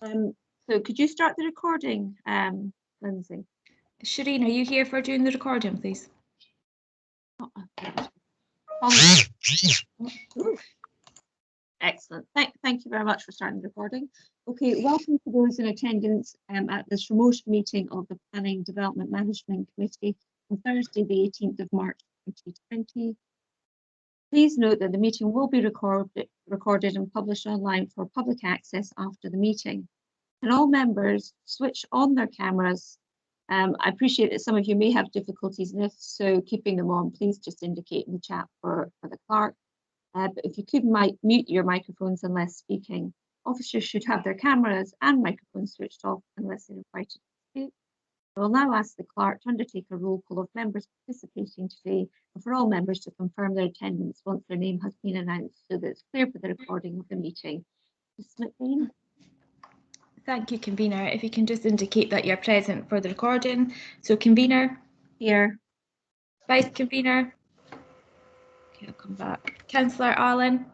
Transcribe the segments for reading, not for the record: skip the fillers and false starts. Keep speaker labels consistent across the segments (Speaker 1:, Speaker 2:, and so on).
Speaker 1: So could you start the recording, Lindsay?
Speaker 2: Shireen, are you here for doing the recording, please?
Speaker 1: Excellent. Thank you very much for starting the recording. Okay, welcome to those in attendance at this remote meeting of the Planning Development Management Committee on Thursday, the 18th of March 2020. Please note that the meeting will be recorded and published online for public access after the meeting. Can all members switch on their cameras? I appreciate that some of you may have difficulties in this, so keeping them on, please just indicate in the chat for the clerk. But if you could mute your microphones unless speaking. Officers should have their cameras and microphones switched off unless they're invited to speak. I will now ask the clerk to undertake a roll call of members participating today and for all members to confirm their attendance once their name has been announced so that it's clear for the recording of the meeting. Ms. McBain.
Speaker 2: Thank you, Convener. If you can just indicate that you're present for the recording. So, Convener.
Speaker 1: Here.
Speaker 2: Vice Convener. Okay, I'll come back. Councillor Allen.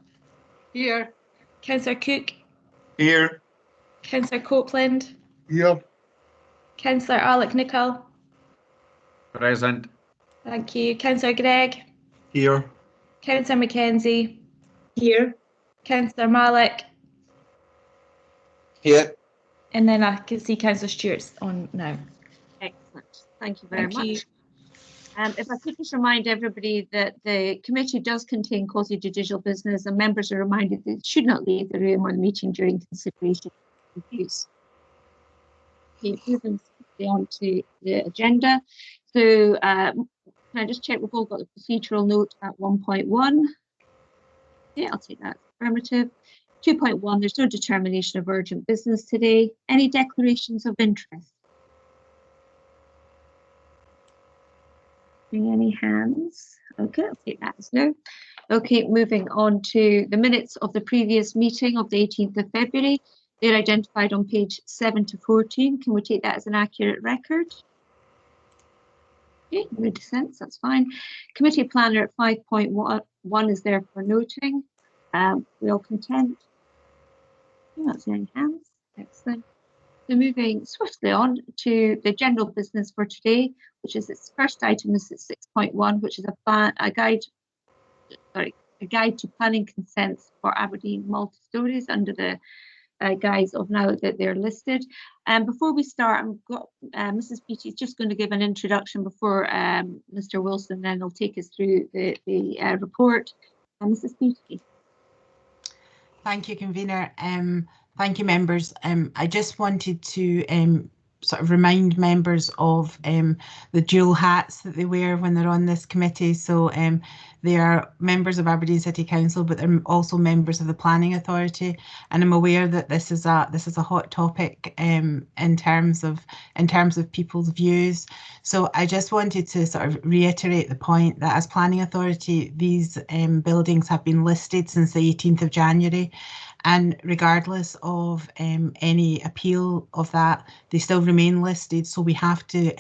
Speaker 3: Here.
Speaker 2: Councillor Cook.
Speaker 3: Here.
Speaker 2: Councillor Copeland.
Speaker 3: Here.
Speaker 2: Councillor Alec Nichol.
Speaker 3: Present.
Speaker 2: Thank you. Councillor Gregg.
Speaker 3: Here.
Speaker 2: Councillor Mackenzie.
Speaker 1: Here.
Speaker 2: Councillor Malik.
Speaker 3: Here.
Speaker 2: And then I can see Councillor Stewart's on now.
Speaker 1: Excellent. Thank you very much. If I could just remind everybody that the committee does contain quasi-judicial business and members are reminded that they should not leave the room or the meeting during consideration of abuse. Okay, moving on to the agenda. So can I just check we've all got the procedural note at 1.1? Yeah, I'll take that as affirmative. 2.1, there's no determination of urgent business today. Any declarations of interest? Any hands? Okay, I'll take that as no. Okay, moving on to the minutes of the previous meeting of the 18th of February. They're identified on page 7 to 14. Can we take that as an accurate record? Okay, no dissents, that's fine. Committee planner at 5.1 is there for noting. We all content? That's any hands. Excellent. So moving swiftly on to the general business for today, which is its first item is at 6.1, which is a guide to planning consents for Aberdeen multi-stories under the guise of now that they're listed. And before we start, Mrs. Beattie is just going to give an introduction before Mr. Wilson then will take us through the report. Mrs. Beattie.
Speaker 4: Thank you, Convener. Thank you, members. I just wanted to sort of remind members of the dual hats that they wear when they're on this committee. So they are members of Aberdeen City Council, but they're also members of the Planning Authority. And I'm aware that this is a hot topic in terms of people's views. So I just wanted to sort of reiterate the point that as Planning Authority, these buildings have been listed since the 18th of January. And regardless of any appeal of that, they still remain listed. So we have to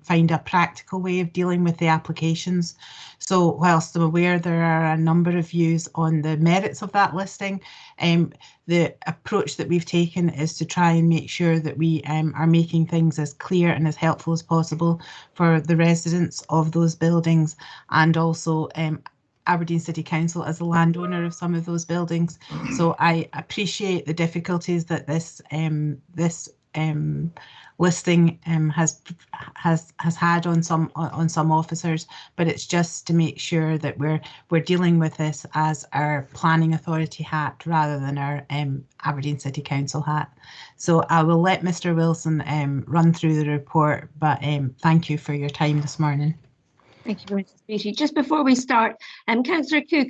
Speaker 4: find a practical way of dealing with the applications. So whilst I'm aware there are a number of views on the merits of that listing, the approach that we've taken is to try and make sure that we are making things as clear and as helpful as possible for the residents of those buildings, and also Aberdeen City Council as the landowner of some of those buildings. So I appreciate the difficulties that this listing has had on some officers, but it's just to make sure that we're dealing with this as our Planning Authority hat rather than our Aberdeen City Council hat. So I will let Mr. Wilson run through the report, but thank you for your time this morning.
Speaker 1: Thank you very much, Mrs. Beattie. Just before we start, Councillor Cook,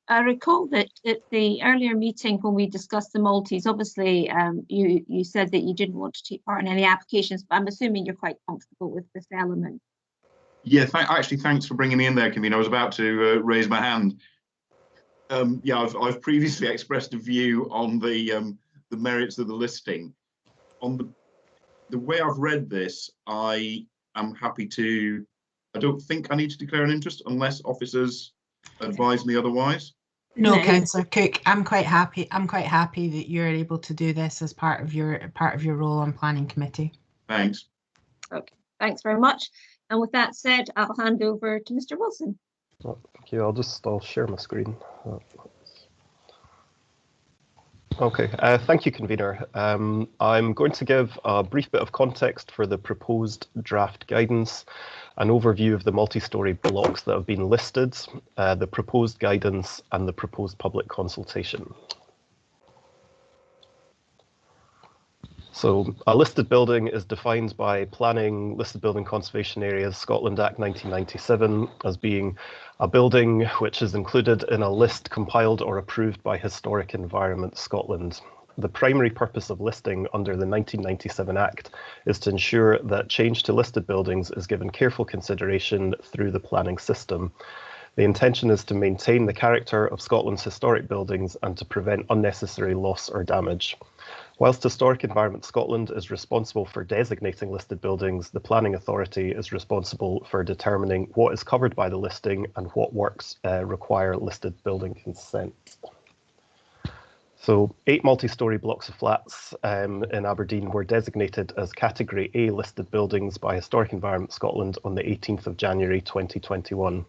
Speaker 1: I recall that at the earlier meeting when we discussed the Maltese, obviously you said that you didn't want to take part in any applications, but I'm assuming you're quite comfortable with this element.
Speaker 5: Yeah, actually, thanks for bringing me in there, Convener. I was about to raise my hand. Yeah, I've previously expressed a view on the merits of the listing. On the way I've read this, I am happy to. I don't think I need to declare an interest unless officers advise me otherwise.
Speaker 4: No,
Speaker 2: No.
Speaker 4: Councillor Cook, I'm quite happy. I'm quite happy that you're able to do this as part of your role on planning committee.
Speaker 5: Thanks.
Speaker 1: Okay, thanks very much. And with that said, I'll hand over to Mr. Wilson.
Speaker 6: Oh, thank you. I'll share my screen. Okay, thank you, convener. I'm going to give a brief bit of context for the proposed draft guidance, an overview of the multi-storey blocks that have been listed, the proposed guidance, and the proposed public consultation. So a listed building is defined by Planning Listed Building Conservation Areas Scotland Act 1997 as being a building which is included in a list compiled or approved by Historic Environment Scotland. The primary purpose of listing under the 1997 Act is to ensure that change to listed buildings is given careful consideration through the planning system. The intention is to maintain the character of Scotland's historic buildings and to prevent unnecessary loss or damage. Whilst Historic Environment Scotland is responsible for designating listed buildings, the Planning Authority is responsible for determining what is covered by the listing and what works require listed building consent. So 8 multi-storey blocks of flats in Aberdeen were designated as Category A listed buildings by Historic Environment Scotland on the 18th of January 2021.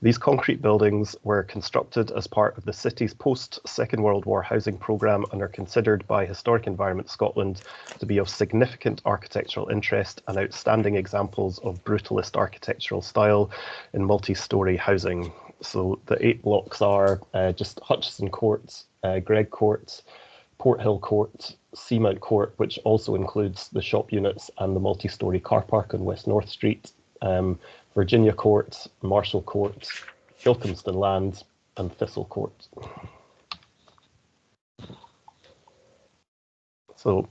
Speaker 6: These concrete buildings were constructed as part of the city's post-Second World War housing programme and are considered by Historic Environment Scotland to be of significant architectural interest and outstanding examples of brutalist architectural style in multi-storey housing. So the 8 blocks are just Hutchison Court, Gregg Court, Porthill Court, Seamount Court, which also includes the shop units and the multi-storey car park on West North Street, Virginia Court, Marshall Court, Shilcomston Land, and Thistle Court. So,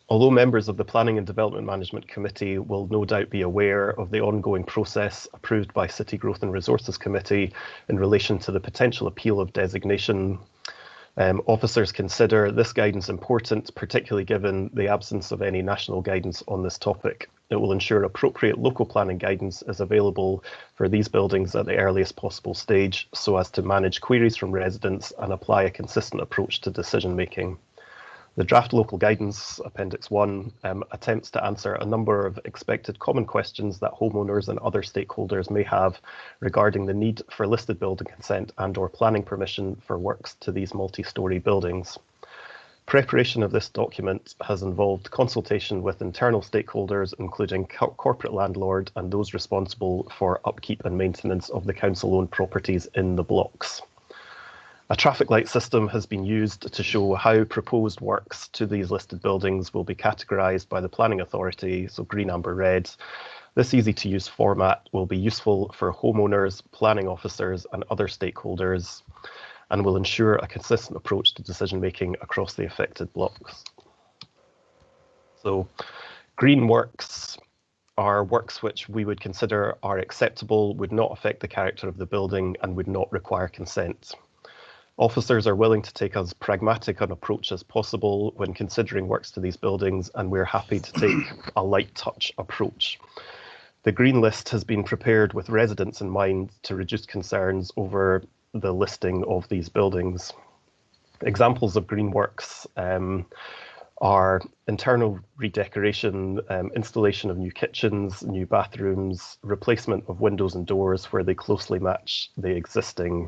Speaker 6: although members of the Planning and Development Management Committee will no doubt be aware of the ongoing process approved by City Growth and Resources Committee in relation to the potential appeal of designation, officers consider this guidance important, particularly given the absence of any national guidance on this topic. It will ensure appropriate local planning guidance is available for these buildings at the earliest possible stage so as to manage queries from residents and apply a consistent approach to decision making. The draft local guidance, Appendix 1, attempts to answer a number of expected common questions that homeowners and other stakeholders may have regarding the need for listed building consent and/or planning permission for works to these multi-storey buildings. Preparation of this document has involved consultation with internal stakeholders, including corporate landlord and those responsible for upkeep and maintenance of the council-owned properties in the blocks. A traffic light system has been used to show how proposed works to these listed buildings will be categorised by the Planning Authority, so green, amber, red. This easy-to-use format will be useful for homeowners, planning officers and other stakeholders and will ensure a consistent approach to decision-making across the affected blocks. So, green works are works which we would consider are acceptable, would not affect the character of the building and would not require consent. Officers are willing to take as pragmatic an approach as possible when considering works to these buildings, and we're happy to take a light touch approach. The green list has been prepared with residents in mind to reduce concerns over the listing of these buildings. Examples of green works are internal redecoration, installation of new kitchens, new bathrooms, replacement of windows and doors where they closely match the existing.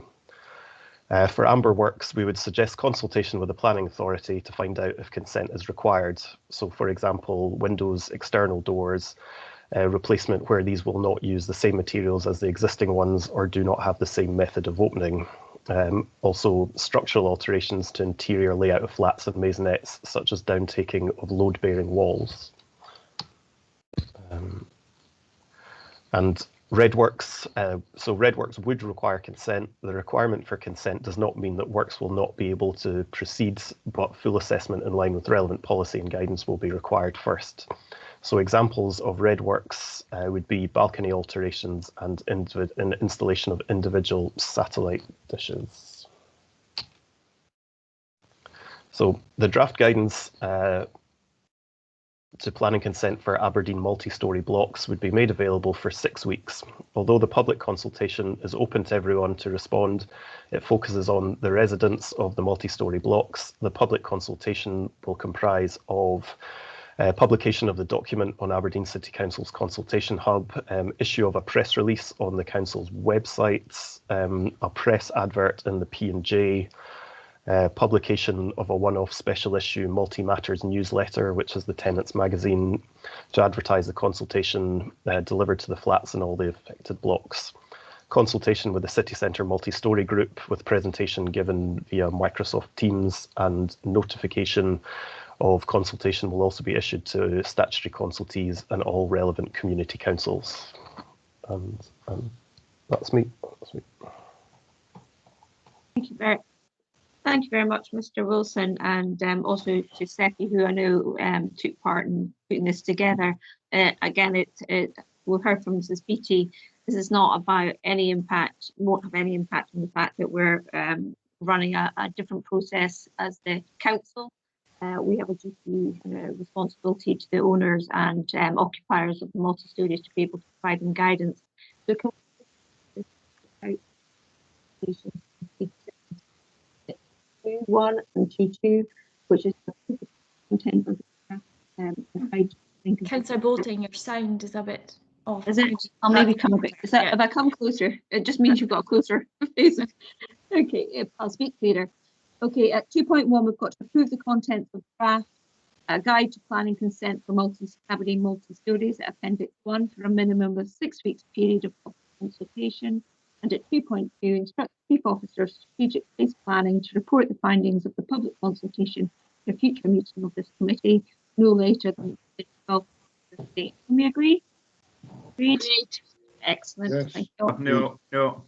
Speaker 6: For amber works, we would suggest consultation with the planning authority to find out if consent is required. So, for example, windows, external doors, replacement where these will not use the same materials as the existing ones or do not have the same method of opening. Also, structural alterations to interior layout of flats and maisonettes, such as downtaking of load-bearing walls. And red works, so red works would require consent. The requirement for consent does not mean that works will not be able to proceed, but full assessment in line with relevant policy and guidance will be required first. So examples of red works would be balcony alterations and installation of individual satellite dishes. So the draft guidance to planning consent for Aberdeen multi-storey blocks would be made available for 6 weeks. Although the public consultation is open to everyone to respond, it focuses on the residents of the multi-storey blocks. The public consultation will comprise of publication of the document on Aberdeen City Council's consultation hub, issue of a press release on the council's websites, a press advert in the P&J, publication of a one-off special issue multi-matters newsletter, which is the Tenants magazine, to advertise the consultation delivered to the flats in all the affected blocks. Consultation with the city centre multi-storey group with presentation given via Microsoft Teams, and notification of consultation will also be issued to statutory consultees and all relevant community councils. And that's me.
Speaker 1: Thank you very much, Mr. Wilson, and also to Seppi, who I know took part in putting this together. Again, we've heard from Mrs. Beattie. This is not about any impact, won't have any impact on the fact that we're running a different process as the council. We have a duty responsibility to the owners and occupiers of the multi-stories to be able to provide them guidance. So can 2.1 and 2.2, which is the content of the
Speaker 2: Councillor Bolting, your sound is a bit off.
Speaker 1: Is it? I'll maybe come a bit. Is that, if I come closer, it just means you've got a closer face. Okay, I'll speak clearer. Okay, at 2.1, we've got to approve the contents of draft a guide to planning consent for Aberdeen multi-stories at Appendix 1 for a minimum of 6 weeks period of public consultation. And at 2.2, instruct the Chief Officer of Strategic Place Planning to report the findings of the public consultation at a future meeting of this committee, no later than the 12th of the date. Can we agree? Agreed? Excellent.
Speaker 3: Yes.
Speaker 1: Thank you.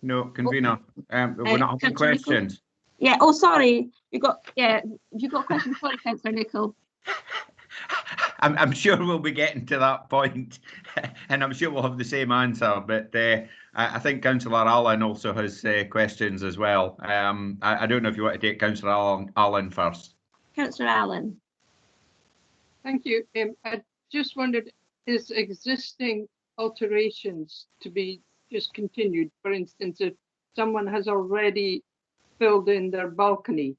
Speaker 3: No, convener. We're not having questions.
Speaker 1: Yeah, oh, sorry. You got questions? Sorry, Councillor Nicholl.
Speaker 3: I'm sure we'll be getting to that point, and I'm sure we'll have the same answer. But I think Councillor Allen also has questions as well. I don't know if you want to take Councillor Allen first.
Speaker 1: Councillor Allen.
Speaker 7: Thank you. I just wondered, is existing alterations to be just continued? For instance, if someone has already filled in their balcony,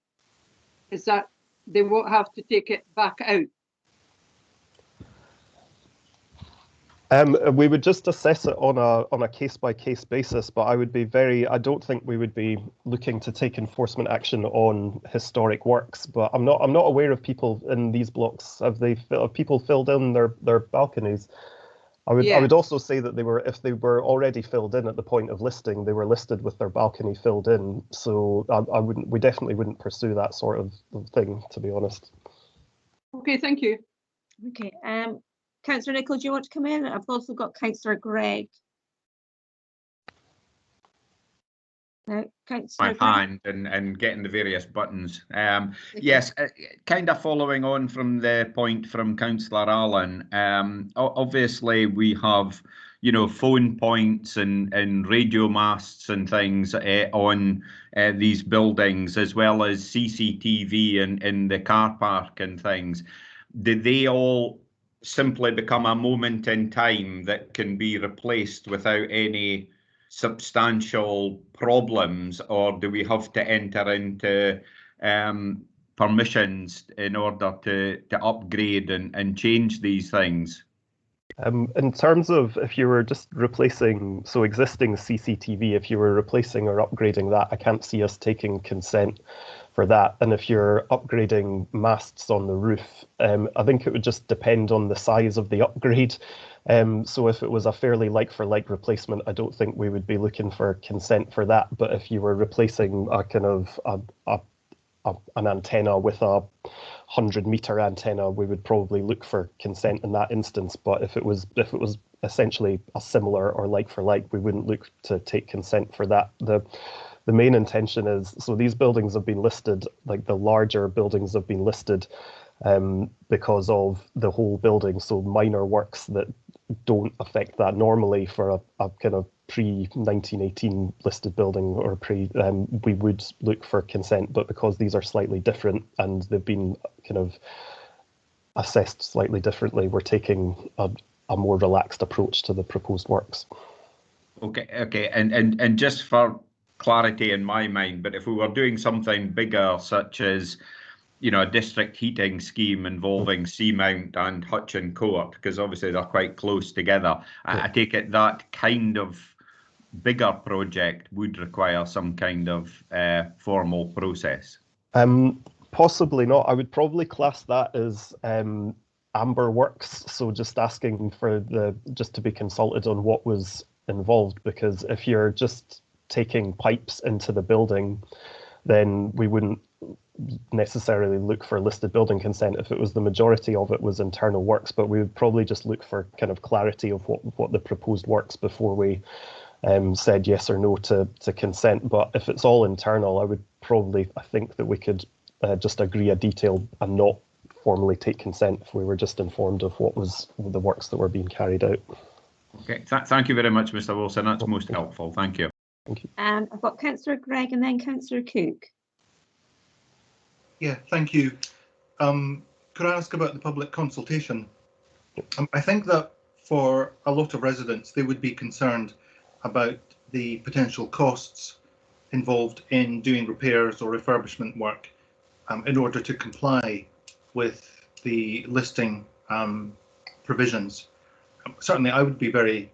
Speaker 7: is that they won't have to take it back out?
Speaker 6: We would just assess it on a case-by-case basis, but I don't think we would be looking to take enforcement action on historic works. But I'm not aware of people in these blocks. Have people filled in their balconies? I would also say that if they were already filled in at the point of listing, they were listed with their balcony filled in. So we definitely wouldn't pursue that sort of thing, to be honest.
Speaker 7: Okay, thank you.
Speaker 1: Okay, Councillor Nicholl, do you want to come in? I've also got Councillor Gregg. No, Councillor
Speaker 3: My hand and getting the various buttons. Yes, kind of following on from the point from Councillor Allen. Obviously, we have phone points and radio masts and things on these buildings, as well as CCTV in the car park and things. Did they all simply become a moment in time that can be replaced without any substantial problems, or do we have to enter into permissions in order to upgrade and change these things?
Speaker 6: In terms of if you were just replacing, existing CCTV, if you were replacing or upgrading that, I can't see us taking consent for that. And if you're upgrading masts on the roof, I think it would just depend on the size of the upgrade. So if it was a fairly like-for-like replacement, I don't think we would be looking for consent for that. But if you were replacing a kind of an antenna with a 100-meter antenna, we would probably look for consent in that instance. But if it was essentially a similar or like-for-like, we wouldn't look to take consent for that. The main intention is, so these buildings have been listed, like the larger buildings have been listed because of the whole building. So minor works that don't affect that normally for a kind of pre-1918 listed building or we would look for consent, but because these are slightly different and they've been kind of assessed slightly differently. We're taking a more relaxed approach to the proposed works.
Speaker 3: Okay, and just for clarity in my mind, but if we were doing something bigger, such as, you know, a district heating scheme involving Seamount and Hutchin Court, because obviously they're quite close together, I take it that kind of bigger project would require some kind of formal process.
Speaker 6: Possibly not. I would probably class that as amber works, so just asking for just to be consulted on what was involved, because if you're just taking pipes into the building, then we wouldn't necessarily look for listed building consent if it was the majority of it was internal works, but we would probably just look for kind of clarity of what the proposed works before we said yes or no to consent. But if it's all internal, I think that we could just agree a detail and not formally take consent if we were just informed of what was the works that were being carried out.
Speaker 3: Okay, thank you very much, Mr. Wilson. That's most helpful. Thank you.
Speaker 6: Thank you.
Speaker 1: I've got Councillor Gregg and then Councillor Cook.
Speaker 8: Yeah, thank you. Could I ask about the public consultation? I think that for a lot of residents, they would be concerned about the potential costs involved in doing repairs or refurbishment work in order to comply with the listing provisions. Certainly, I would be that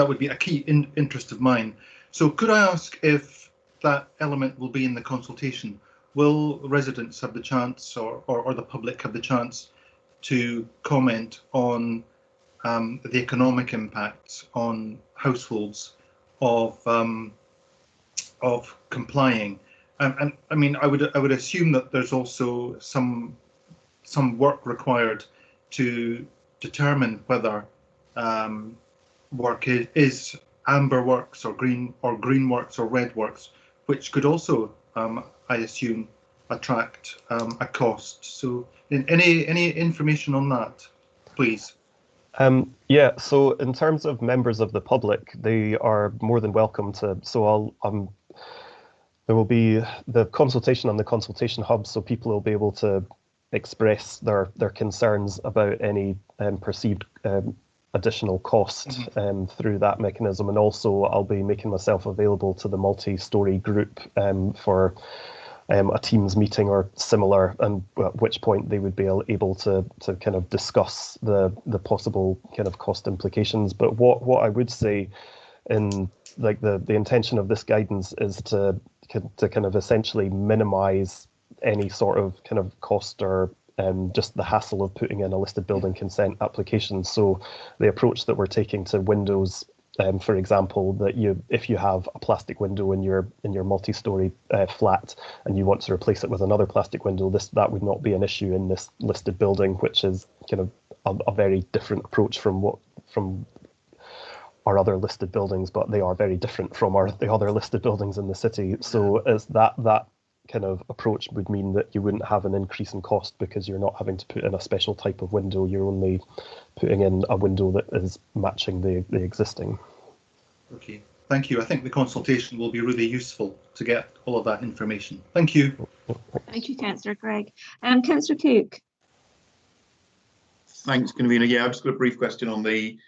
Speaker 8: would be a key interest of mine. So could I ask if that element will be in the consultation? Will residents have the chance, or the public have the chance, to comment on the economic impacts on households of complying? And I mean, I would assume that there's also some work required to determine whether work is amber works or green works or red works, which could also, I assume, attract a cost. So, any information on that, please?
Speaker 6: Yeah. So, in terms of members of the public, they are more than welcome to. So, there will be the consultation on the consultation hub, so people will be able to express their concerns about any perceived additional cost through that mechanism. And also I'll be making myself available to the multi-story group for a Teams meeting or similar, and at which point they would be able to kind of discuss the possible kind of cost implications. But what I would say, in like the intention of this guidance, is to kind of essentially minimize any sort of kind of cost or just the hassle of putting in a listed building consent application. So the approach that we're taking to windows, for example, that if you have a plastic window in your multi-story flat and you want to replace it with another plastic window, that would not be an issue in this listed building, which is kind of a very different approach from our other listed buildings, but they are very different from the other listed buildings in the city. So as that kind of approach would mean that you wouldn't have an increase in cost because you're not having to put in a special type of window. You're only putting in a window that is matching the existing.
Speaker 8: Okay, thank you. I think the consultation will be really useful to get all of that information. Thank you.
Speaker 1: Thank you, Councillor Gregg. Councillor Cook.
Speaker 5: Thanks, convener. Yeah, I've just got a brief question on the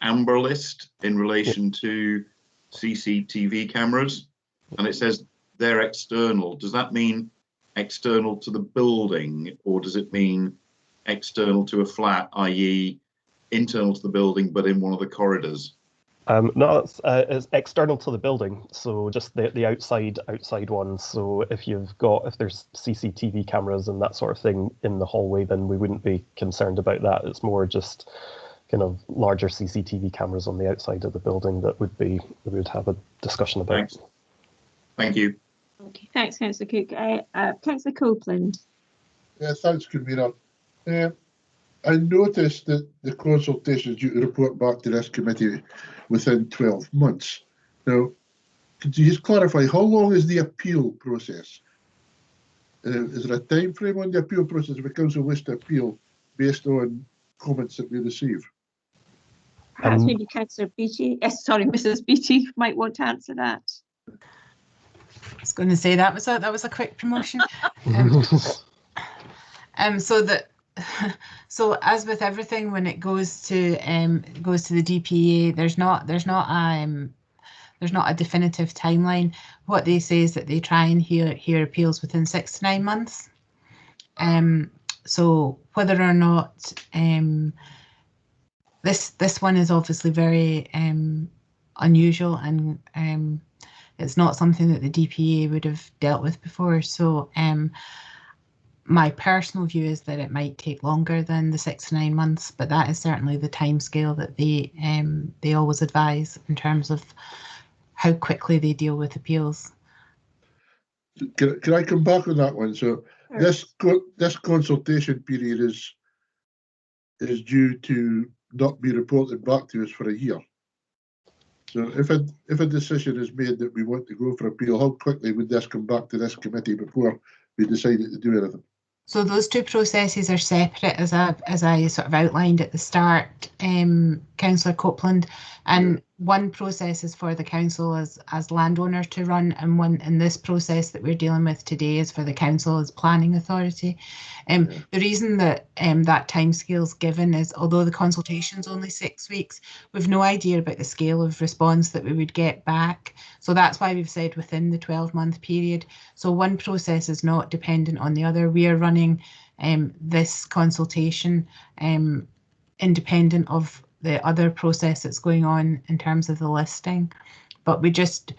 Speaker 5: amber list in relation to CCTV cameras, and it says they're external. Does that mean external to the building, or does it mean external to a flat, i.e. internal to the building but in one of the corridors?
Speaker 6: No, it's external to the building, so just the outside ones. So if there's CCTV cameras and that sort of thing in the hallway, then we wouldn't be concerned about that. It's more just kind of larger CCTV cameras on the outside of the building that we would have a discussion about.
Speaker 5: Thanks. Thank you.
Speaker 1: Okay, thanks, Councillor Cook. Councillor Copeland.
Speaker 9: Yeah, thanks, convener. I noticed that the consultation is due to report back to this committee within 12 months. Now, could you just clarify, how long is the appeal process? Is there a time frame on the appeal process if a council wishes to appeal based on comments that we receive?
Speaker 1: Perhaps maybe Councillor Beattie, Mrs. Beattie might want to answer that.
Speaker 4: I was going to say that was a quick promotion. So that so as with everything, when it goes to the DPA, there's not a definitive timeline. What they say is that they try and hear appeals within 6 to 9 months. So whether or not this one is obviously very unusual, and it's not something that the DPA would have dealt with before. So my personal view is that it might take longer than the 6 to 9 months, but that is certainly the timescale that they always advise in terms of how quickly they deal with appeals.
Speaker 9: Can I come back on that one? So this consultation period is due to not be reported back to us for a year. So if a decision is made that we want to go for appeal, how quickly would this come back to this committee before we decided to do anything?
Speaker 4: So those two processes are separate, as I sort of outlined at the start, Councillor Copeland, and one process is for the council as landowner to run, and this process that we're dealing with today is for the council as planning authority. The reason that that timescale is given is, although the consultation is only 6 weeks, we've no idea about the scale of response that we would get back. So that's why we've said within the 12-month period. So one process is not dependent on the other. We are running this consultation independent of the other process that's going on in terms of the listing. But we just,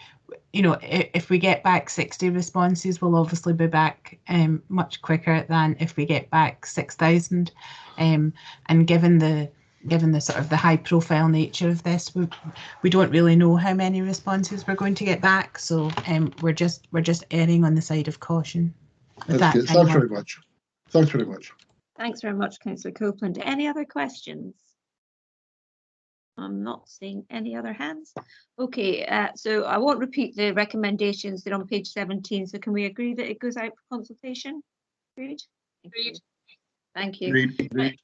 Speaker 4: if we get back 60 responses, we'll obviously be back much quicker than if we get back 6,000. And given the sort of the high profile nature of this, we don't really know how many responses we're going to get back. So we're just erring on the side of caution.
Speaker 9: Thanks very much. Thanks very much.
Speaker 1: Thanks very much, Councillor Copeland. Any other questions? I'm not seeing any other hands. Okay, so I won't repeat the recommendations that are on page 17. So can we agree that it goes out for consultation? Agreed? Agreed. Thank you.
Speaker 5: Agreed.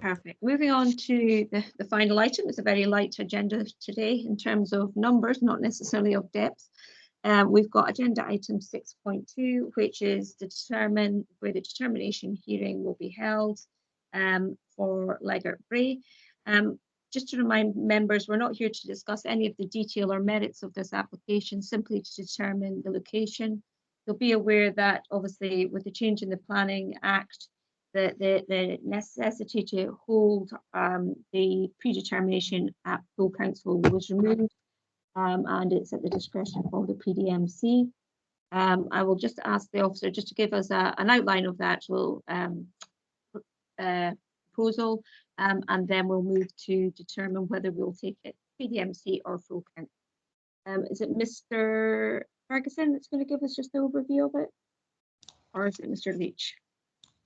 Speaker 1: Perfect. Moving on to the final item. It's a very light agenda today in terms of numbers, not necessarily of depth. We've got agenda item 6.2, which is to determine where the determination hearing will be held for Leggett Bray. Just to remind members, we're not here to discuss any of the detail or merits of this application, simply to determine the location. You'll be aware that obviously with the change in the Planning Act, the necessity to hold the predetermination at full council was removed, and it's at the discretion of the PDMC. I will just ask the officer just to give us an outline of the actual proposal, and then we'll move to determine whether we'll take it PDMC or full council. Is it Mr. Ferguson that's going to give us just the overview of it, or is it Mr. Leach?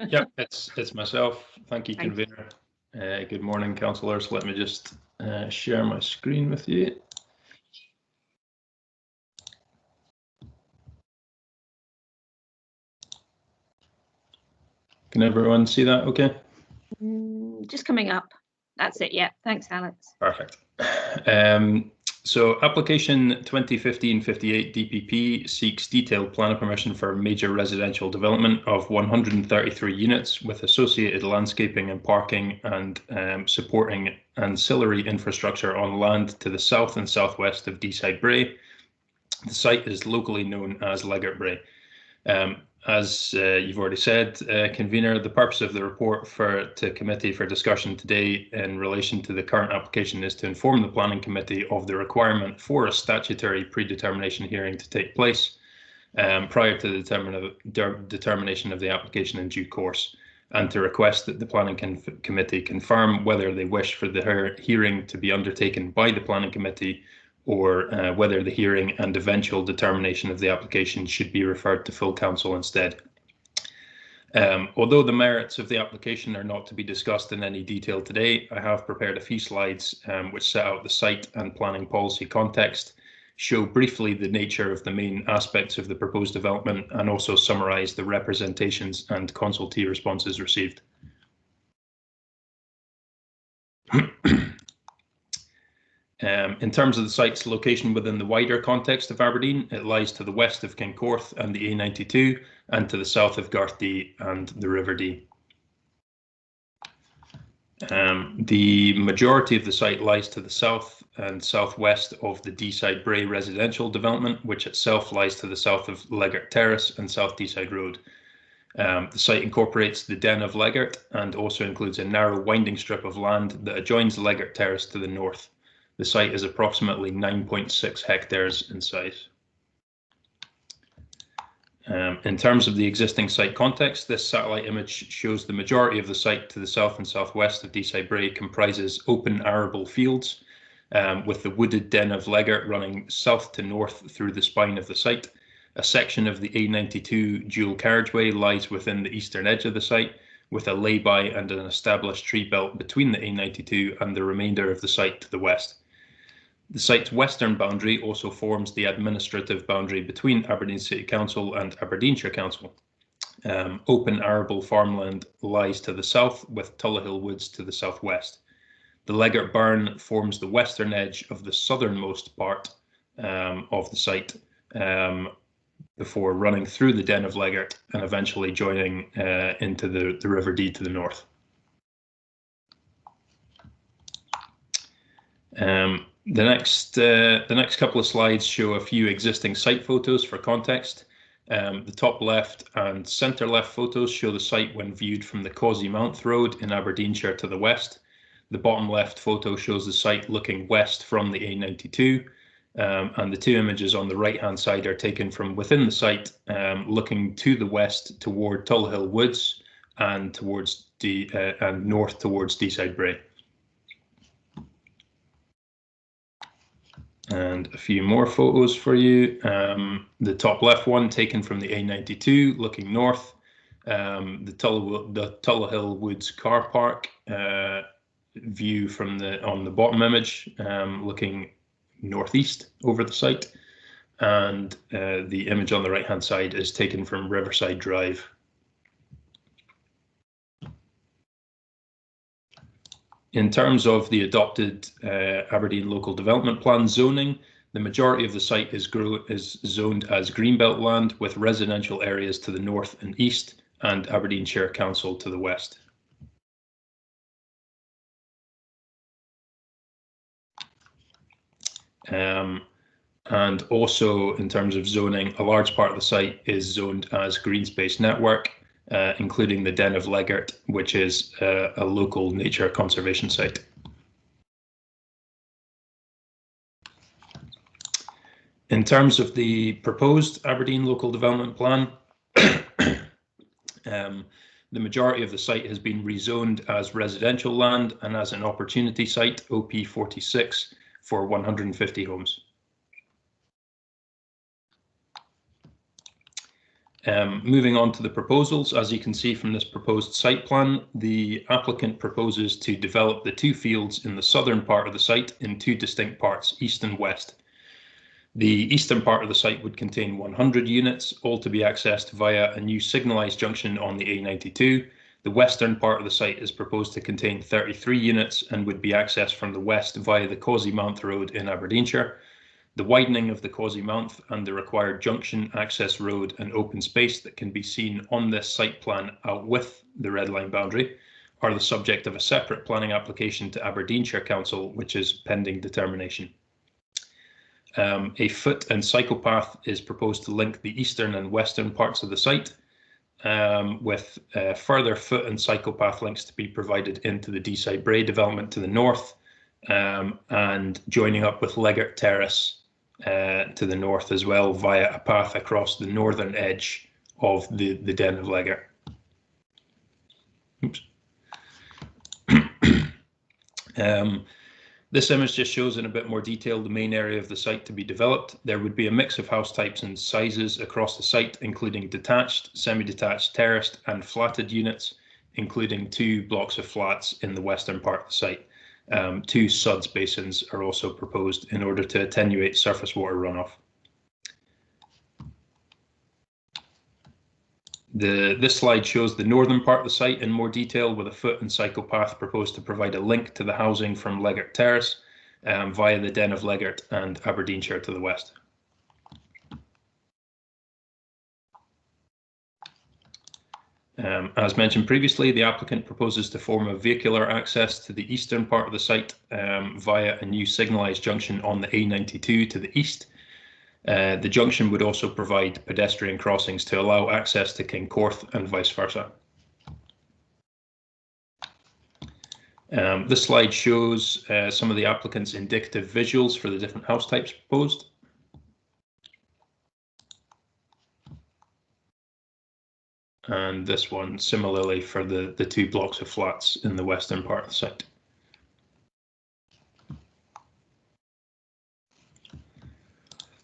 Speaker 10: Yep, it's myself. Thank you, convener. Good morning, councillors. Let me just share my screen with you. Can everyone see that okay?
Speaker 1: Just coming up. That's it, yeah. Thanks, Alex.
Speaker 10: Perfect. So application 2015-58 DPP seeks detailed planning permission for a major residential development of 133 units with associated landscaping and parking and supporting ancillary infrastructure on land to the south and southwest of Deeside Bray. The site is locally known as Leggett Bray. As you've already said, convener, the purpose of the report to committee for discussion today in relation to the current application is to inform the planning committee of the requirement for a statutory predetermination hearing to take place prior to the determination of the application in due course, and to request that the planning committee confirm whether they wish for the hearing to be undertaken by the planning committee, or whether the hearing and eventual determination of the application should be referred to full council instead. Although the merits of the application are not to be discussed in any detail today, I have prepared a few slides which set out the site and planning policy context, show briefly the nature of the main aspects of the proposed development, and also summarise the representations and consultee responses received. In terms of the site's location within the wider context of Aberdeen, it lies to the west of Kincorth and the A92, and to the south of Garthdee and the River Dee. The majority of the site lies to the south and southwest of the Deeside Bray residential development, which itself lies to the south of Leggart Terrace and South Deeside Road. The site incorporates the Den of Leggart and also includes a narrow winding strip of land that adjoins Leggart Terrace to the north. The site is approximately 9.6 hectares in size. In terms of the existing site context, this satellite image shows the majority of the site to the south and southwest of Deeside Bray comprises open arable fields, with the wooded Den of Leggart running south to north through the spine of the site. A section of the A92 dual carriageway lies within the eastern edge of the site, with a lay-by and an established tree belt between the A92 and the remainder of the site to the west. The site's western boundary also forms the administrative boundary between Aberdeen City Council and Aberdeenshire Council. Open arable farmland lies to the south, with Tullahill Woods to the southwest. The Leggart Burn forms the western edge of the southernmost part of the site, before running through the Den of Leggart and eventually joining into the River Dee to the north. The next couple of slides show a few existing site photos for context. The top left and centre left photos show the site when viewed from the Causey Mount Road in Aberdeenshire to the west. The bottom left photo shows the site looking west from the A92, and the two images on the right-hand side are taken from within the site, looking to the west toward Tullahill Woods and and north towards Deeside Bray. And a few more photos for you. The top left one taken from the A92 looking north, the Tullahill Woods car park view from on the bottom image, looking northeast over the site, and the image on the right hand side is taken from Riverside Drive. In terms of the adopted Aberdeen Local Development Plan zoning, the majority of the site is zoned as greenbelt land, with residential areas to the north and east and Aberdeenshire Council to the west. And also in terms of zoning, a large part of the site is zoned as green space network, including the Den of Leggart, which is a local nature conservation site. In terms of the proposed Aberdeen Local Development Plan, the majority of the site has been rezoned as residential land and as an opportunity site, OP46, for 150 homes. Moving on to the proposals, as you can see from this proposed site plan, the applicant proposes to develop the two fields in the southern part of the site in two distinct parts, east and west. The eastern part of the site would contain 100 units, all to be accessed via a new signalised junction on the A92. The western part of the site is proposed to contain 33 units and would be accessed from the west via the Causey Mount Road in Aberdeenshire. The widening of the Causey Mount and the required junction, access road and open space that can be seen on this site plan out with the red line boundary are the subject of a separate planning application to Aberdeenshire Council, which is pending determination. A foot and cycle path is proposed to link the eastern and western parts of the site, with further foot and cycle path links to be provided into the Deeside Bray development to the north, and joining up with Leggart Terrace to the north as well via a path across the northern edge of the Den of Leggart. Oops. This image just shows in a bit more detail the main area of the site to be developed. There would be a mix of house types and sizes across the site, including detached, semi-detached, terraced and flatted units, including 2 blocks of flats in the western part of the site. 2 suds basins are also proposed in order to attenuate surface water runoff. This slide shows the northern part of the site in more detail, with a foot and cycle path proposed to provide a link to the housing from Leggart Terrace via the Den of Leggart and Aberdeenshire to the west. As mentioned previously, the applicant proposes to form a vehicular access to the eastern part of the site via a new signalised junction on the A92 to the east. The junction would also provide pedestrian crossings to allow access to Kingcorth and vice versa. This slide shows some of the applicant's indicative visuals for the different house types proposed. And this one similarly for the two blocks of flats in the western part of the site.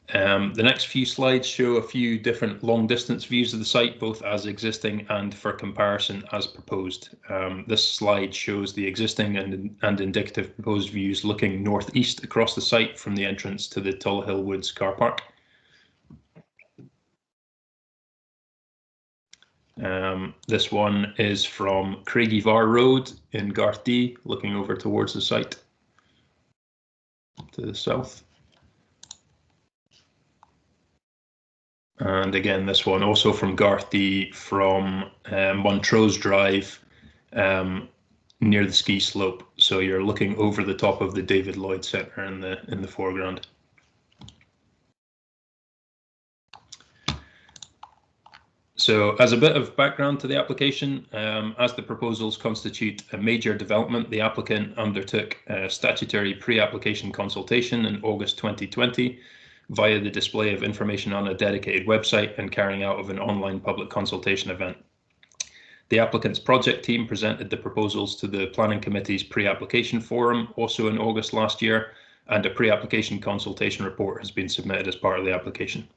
Speaker 10: The next few slides show a few different long distance views of the site, both as existing and for comparison as proposed. This slide shows the existing and indicative proposed views looking northeast across the site from the entrance to the Tullahill Woods car park. This one is from Craigievar Road in Garthdee, looking over towards the site to the south. And again, this one also from Garthdee from Montrose Drive near the ski slope. So you're looking over the top of the David Lloyd Centre in the foreground. So as a bit of background to the application, as the proposals constitute a major development, the applicant undertook a statutory pre-application consultation in August 2020 via the display of information on a dedicated website and carrying out of an online public consultation event. The applicant's project team presented the proposals to the Planning Committee's pre-application forum also in August last year, and a pre-application consultation report has been submitted as part of the application.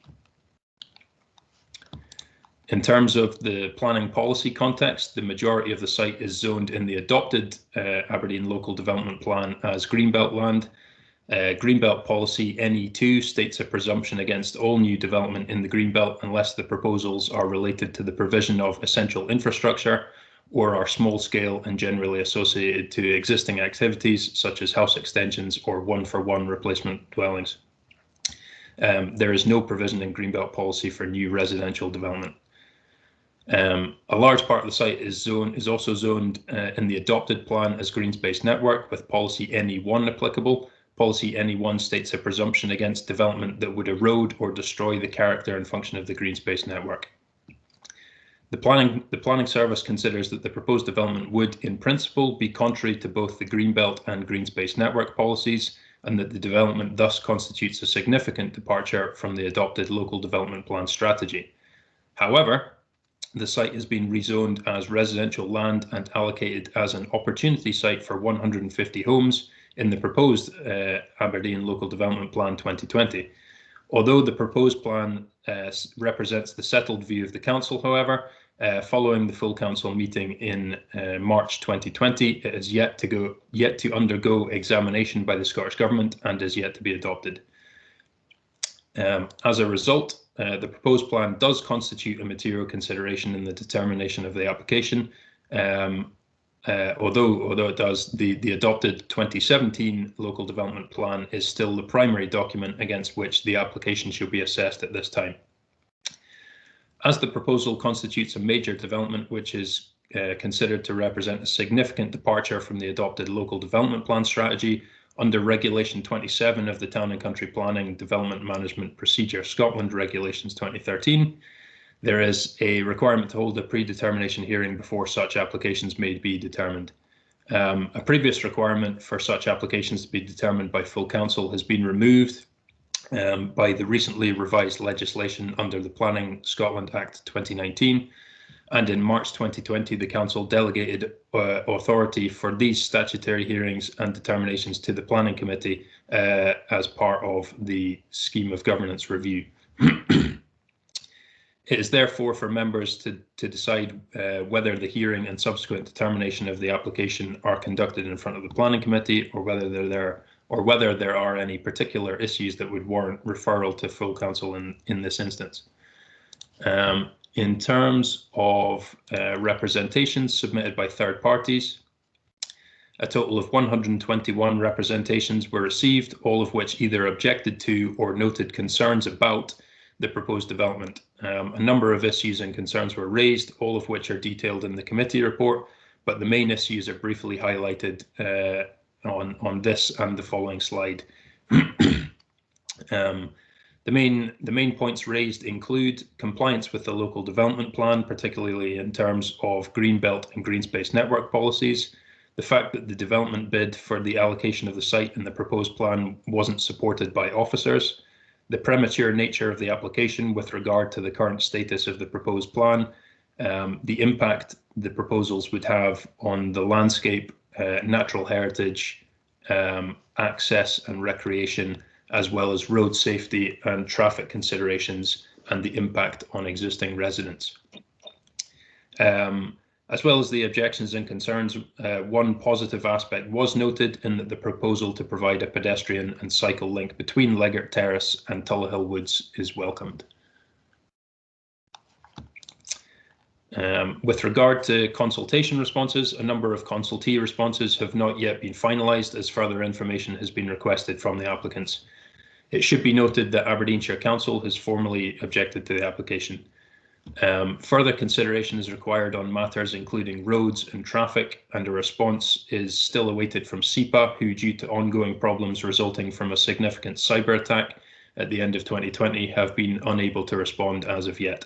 Speaker 10: In terms of the planning policy context, the majority of the site is zoned in the adopted Aberdeen Local Development Plan as Greenbelt land. Greenbelt policy NE2 states a presumption against all new development in the Greenbelt unless the proposals are related to the provision of essential infrastructure or are small scale and generally associated to existing activities such as house extensions or one-for-one replacement dwellings. There is no provision in Greenbelt policy for new residential development. A large part of the site is also zoned in the adopted plan as green space network with policy NE1 applicable. Policy NE1 states a presumption against development that would erode or destroy the character and function of the green space network. The planning service considers that the proposed development would, in principle, be contrary to both the Greenbelt and green space network policies, and that the development thus constitutes a significant departure from the adopted local development plan strategy. However, the site has been rezoned as residential land and allocated as an opportunity site for 150 homes in the proposed Aberdeen Local Development Plan 2020. Although the proposed plan represents the settled view of the council, however, following the full council meeting in March 2020, it is yet to undergo examination by the Scottish Government and is yet to be adopted. As a result, the proposed plan does constitute a material consideration in the determination of the application. Although it does, the adopted 2017 local development plan is still the primary document against which the application should be assessed at this time. As the proposal constitutes a major development which is considered to represent a significant departure from the adopted local development plan strategy, under Regulation 27 of the Town and Country Planning Development Management Procedure Scotland Regulations 2013, there is a requirement to hold a predetermination hearing before such applications may be determined. A previous requirement for such applications to be determined by full council has been removed by the recently revised legislation under the Planning Scotland Act 2019. And in March 2020, the council delegated authority for these statutory hearings and determinations to the Planning Committee as part of the Scheme of Governance review. It is therefore for members to decide whether the hearing and subsequent determination of the application are conducted in front of the Planning Committee, or whether there are any particular issues that would warrant referral to full council in this instance. In terms of representations submitted by third parties, a total of 121 representations were received, all of which either objected to or noted concerns about the proposed development. A number of issues and concerns were raised, all of which are detailed in the committee report, but the main issues are briefly highlighted on this and the following slide. The main points raised include compliance with the local development plan, particularly in terms of green belt and green space network policies, the fact that the development bid for the allocation of the site in the proposed plan wasn't supported by officers, the premature nature of the application with regard to the current status of the proposed plan, the impact the proposals would have on the landscape, natural heritage, access and recreation, as well as road safety and traffic considerations, and the impact on existing residents. As well as the objections and concerns, one positive aspect was noted in that the proposal to provide a pedestrian and cycle link between Leggart Terrace and Tullahill Woods is welcomed. With regard to consultation responses, a number of consultee responses have not yet been finalised, as further information has been requested from the applicants. It should be noted that Aberdeenshire Council has formally objected to the application. Further consideration is required on matters including roads and traffic, and a response is still awaited from SEPA, who, due to ongoing problems resulting from a significant cyber attack at the end of 2020, have been unable to respond as of yet.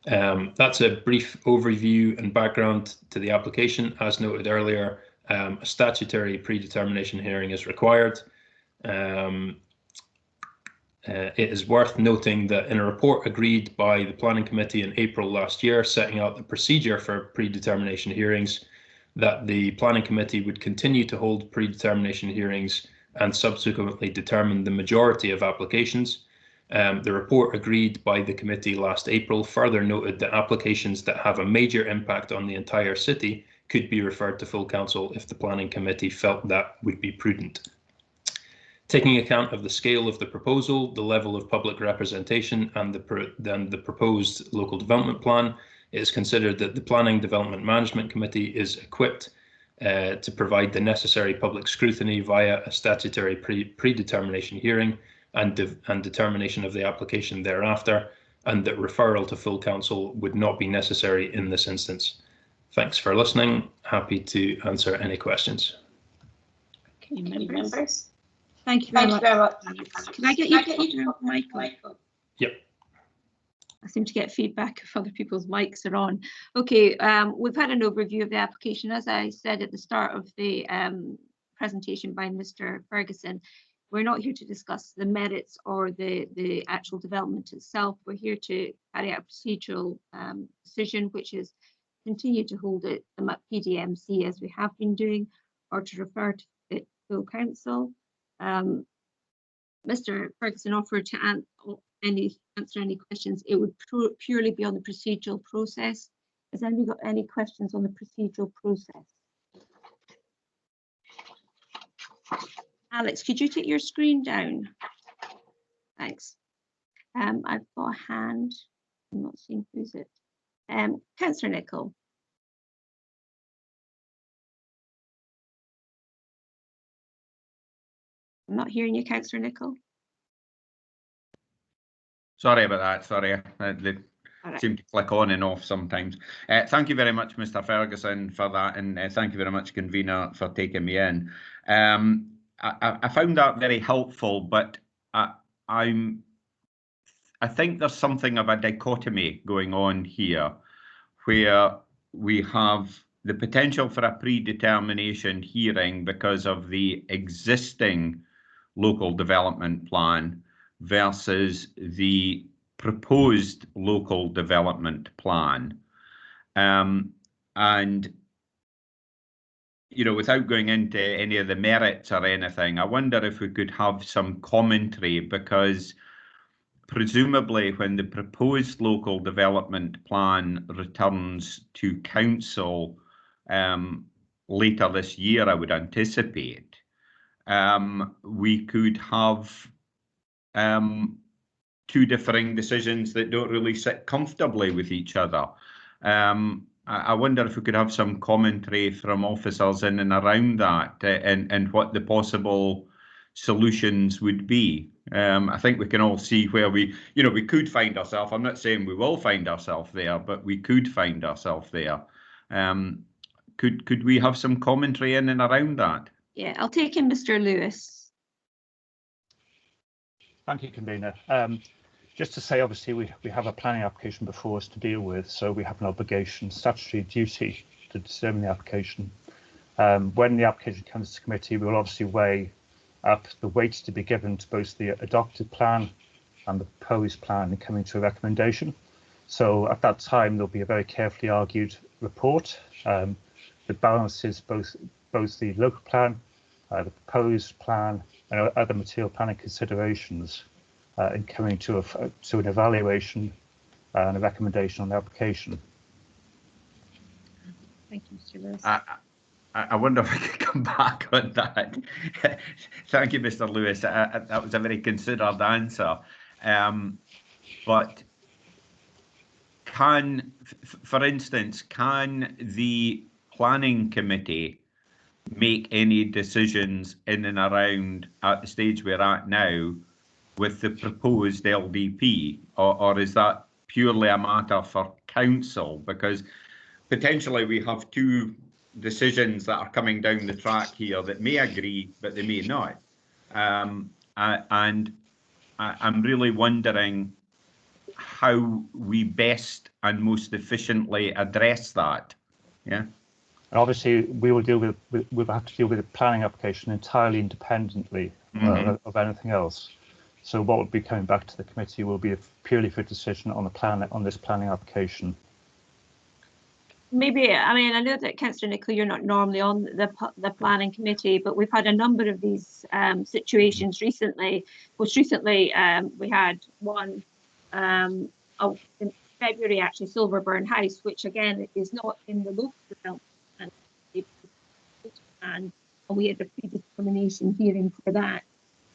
Speaker 10: That's a brief overview and background to the application. As noted earlier, a statutory predetermination hearing is required. It is worth noting that in a report agreed by the Planning Committee in April last year, setting out the procedure for predetermination hearings, that the Planning Committee would continue to hold predetermination hearings and subsequently determine the majority of applications. The report agreed by the committee last April further noted that applications that have a major impact on the entire city could be referred to full council if the Planning Committee felt that would be prudent. Taking account of the scale of the proposal, the level of public representation, and the proposed local development plan, it is considered that the Planning Development Management Committee is equipped to provide the necessary public scrutiny via a statutory predetermination hearing and determination of the application thereafter, and that referral to full council would not be necessary in this instance. Thanks for listening. Happy to answer any questions.
Speaker 1: Okay, members. Thank you very much. Can I get you to put your mic on?
Speaker 10: Yep.
Speaker 1: I seem to get feedback if other people's mics are on. Okay, we've had an overview of the application. As I said at the start of the presentation by Mr. Ferguson, we're not here to discuss the merits or the actual development itself. We're here to carry out a procedural decision, which is continue to hold it at PDMC as we have been doing, or to refer to it to full council. Mr. Ferguson offered to answer any questions. It would purely be on the procedural process. Has anybody got any questions on the procedural process? Alex, could you take your screen down? Thanks. I've got a hand. I'm not seeing who's it. Councillor Nicholl. I'm not hearing you, Councillor Nicholl.
Speaker 3: Sorry about that. Sorry, they seem to click on and off sometimes. Thank you very much, Mr. Ferguson, for that, and thank you very much, convener, for taking me in. I found that very helpful, but I think there's something of a dichotomy going on here, where we have the potential for a predetermination hearing because of the existing local development plan versus the proposed local development plan. And, you know, without going into any of the merits or anything, I wonder if we could have some commentary, because presumably when the proposed local development plan returns to council later this year, I would anticipate, we could have two differing decisions that don't really sit comfortably with each other. I wonder if we could have some commentary from officers in and around that, and what the possible solutions would be. I think we can all see where we could find ourselves. I'm not saying we will find ourselves there, but we could find ourselves there. Could we have some commentary in and around that?
Speaker 1: Yeah, I'll take in Mr. Lewis.
Speaker 11: Thank you, convener. Just to say, obviously, we have a planning application before us to deal with, so we have an obligation, statutory duty to determine the application. When the application comes to committee, we will obviously weigh up the weight to be given to both the adopted plan and the proposed plan in coming to a recommendation. So at that time, there'll be a very carefully argued report that balances both the local plan, the proposed plan, and other material planning considerations in coming to an evaluation and a recommendation on the application.
Speaker 1: Thank you, Mr. Lewis.
Speaker 3: I wonder if I could come back on that. Thank you, Mr. Lewis. That was a very considered answer. But for instance, can the planning committee make any decisions in and around at the stage we're at now with the proposed LDP, or is that purely a matter for council? Because potentially we have two decisions that are coming down the track here that may agree, but they may not. And I'm really wondering how we best and most efficiently address that. Yeah.
Speaker 11: And obviously, we'll have to deal with the planning application entirely independently of anything else. So what will be coming back to the committee will be a purely for decision on this planning application.
Speaker 1: Maybe, I mean, I know that Councillor Nicoll, you're not normally on the planning committee, but we've had a number of these situations recently. Most recently, we had one in February, actually, Silverburn House, which again is not in the local development and we had a predetermination hearing for that.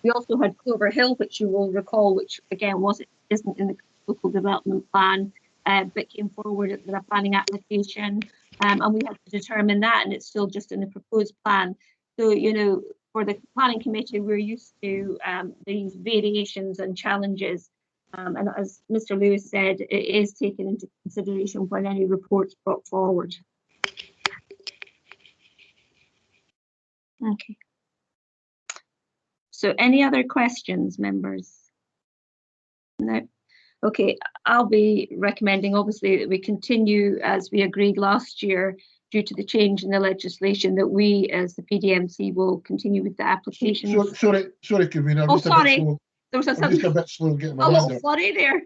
Speaker 1: We also had Clover Hill, which you will recall, which again isn't in the local development plan. But came forward with a planning application, and we had to determine that, and it's still just in the proposed plan. So, you know, for the planning committee, we're used to these variations and challenges, and as Mr. Lewis said, it is taken into consideration when any reports brought forward. Okay. So, any other questions, members? No. Okay, I'll be recommending, obviously, that we continue as we agreed last year due to the change in the legislation, that we, as the PDMC, will continue with the application.
Speaker 9: Sorry, convener.
Speaker 1: Oh, sorry. There was
Speaker 9: I'm just a bit slow getting my hand
Speaker 1: a
Speaker 9: up.
Speaker 1: little flurry there.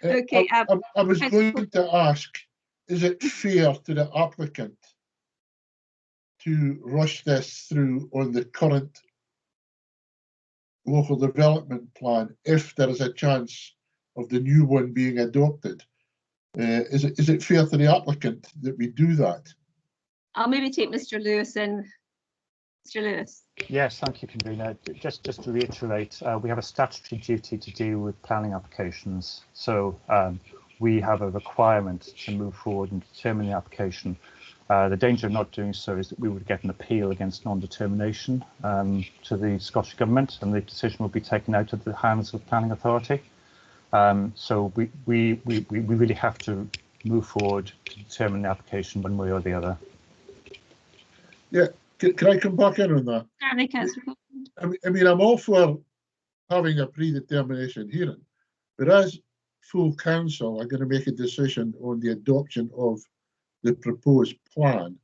Speaker 1: Okay.
Speaker 9: I was going to ask, is it fair to the applicant to rush this through on the current local development plan if there is a chance of the new one being adopted? Is it fair to the applicant that we do that?
Speaker 1: I'll maybe take Mr. Lewis in. Mr. Lewis.
Speaker 11: Yes, thank you, convener. Just to reiterate, we have a statutory duty to deal with planning applications. So we have a requirement to move forward and determine the application. The danger of not doing so is that we would get an appeal against non-determination to the Scottish Government, and the decision will be taken out of the hands of the planning authority. So we really have to move forward to determine the application one way or the other.
Speaker 9: Yeah, can I come back in on that?
Speaker 1: Certainly, Councillor.
Speaker 9: I mean, I'm all for having a predetermination hearing, but as full council are going to make a decision on the adoption of the proposed plan,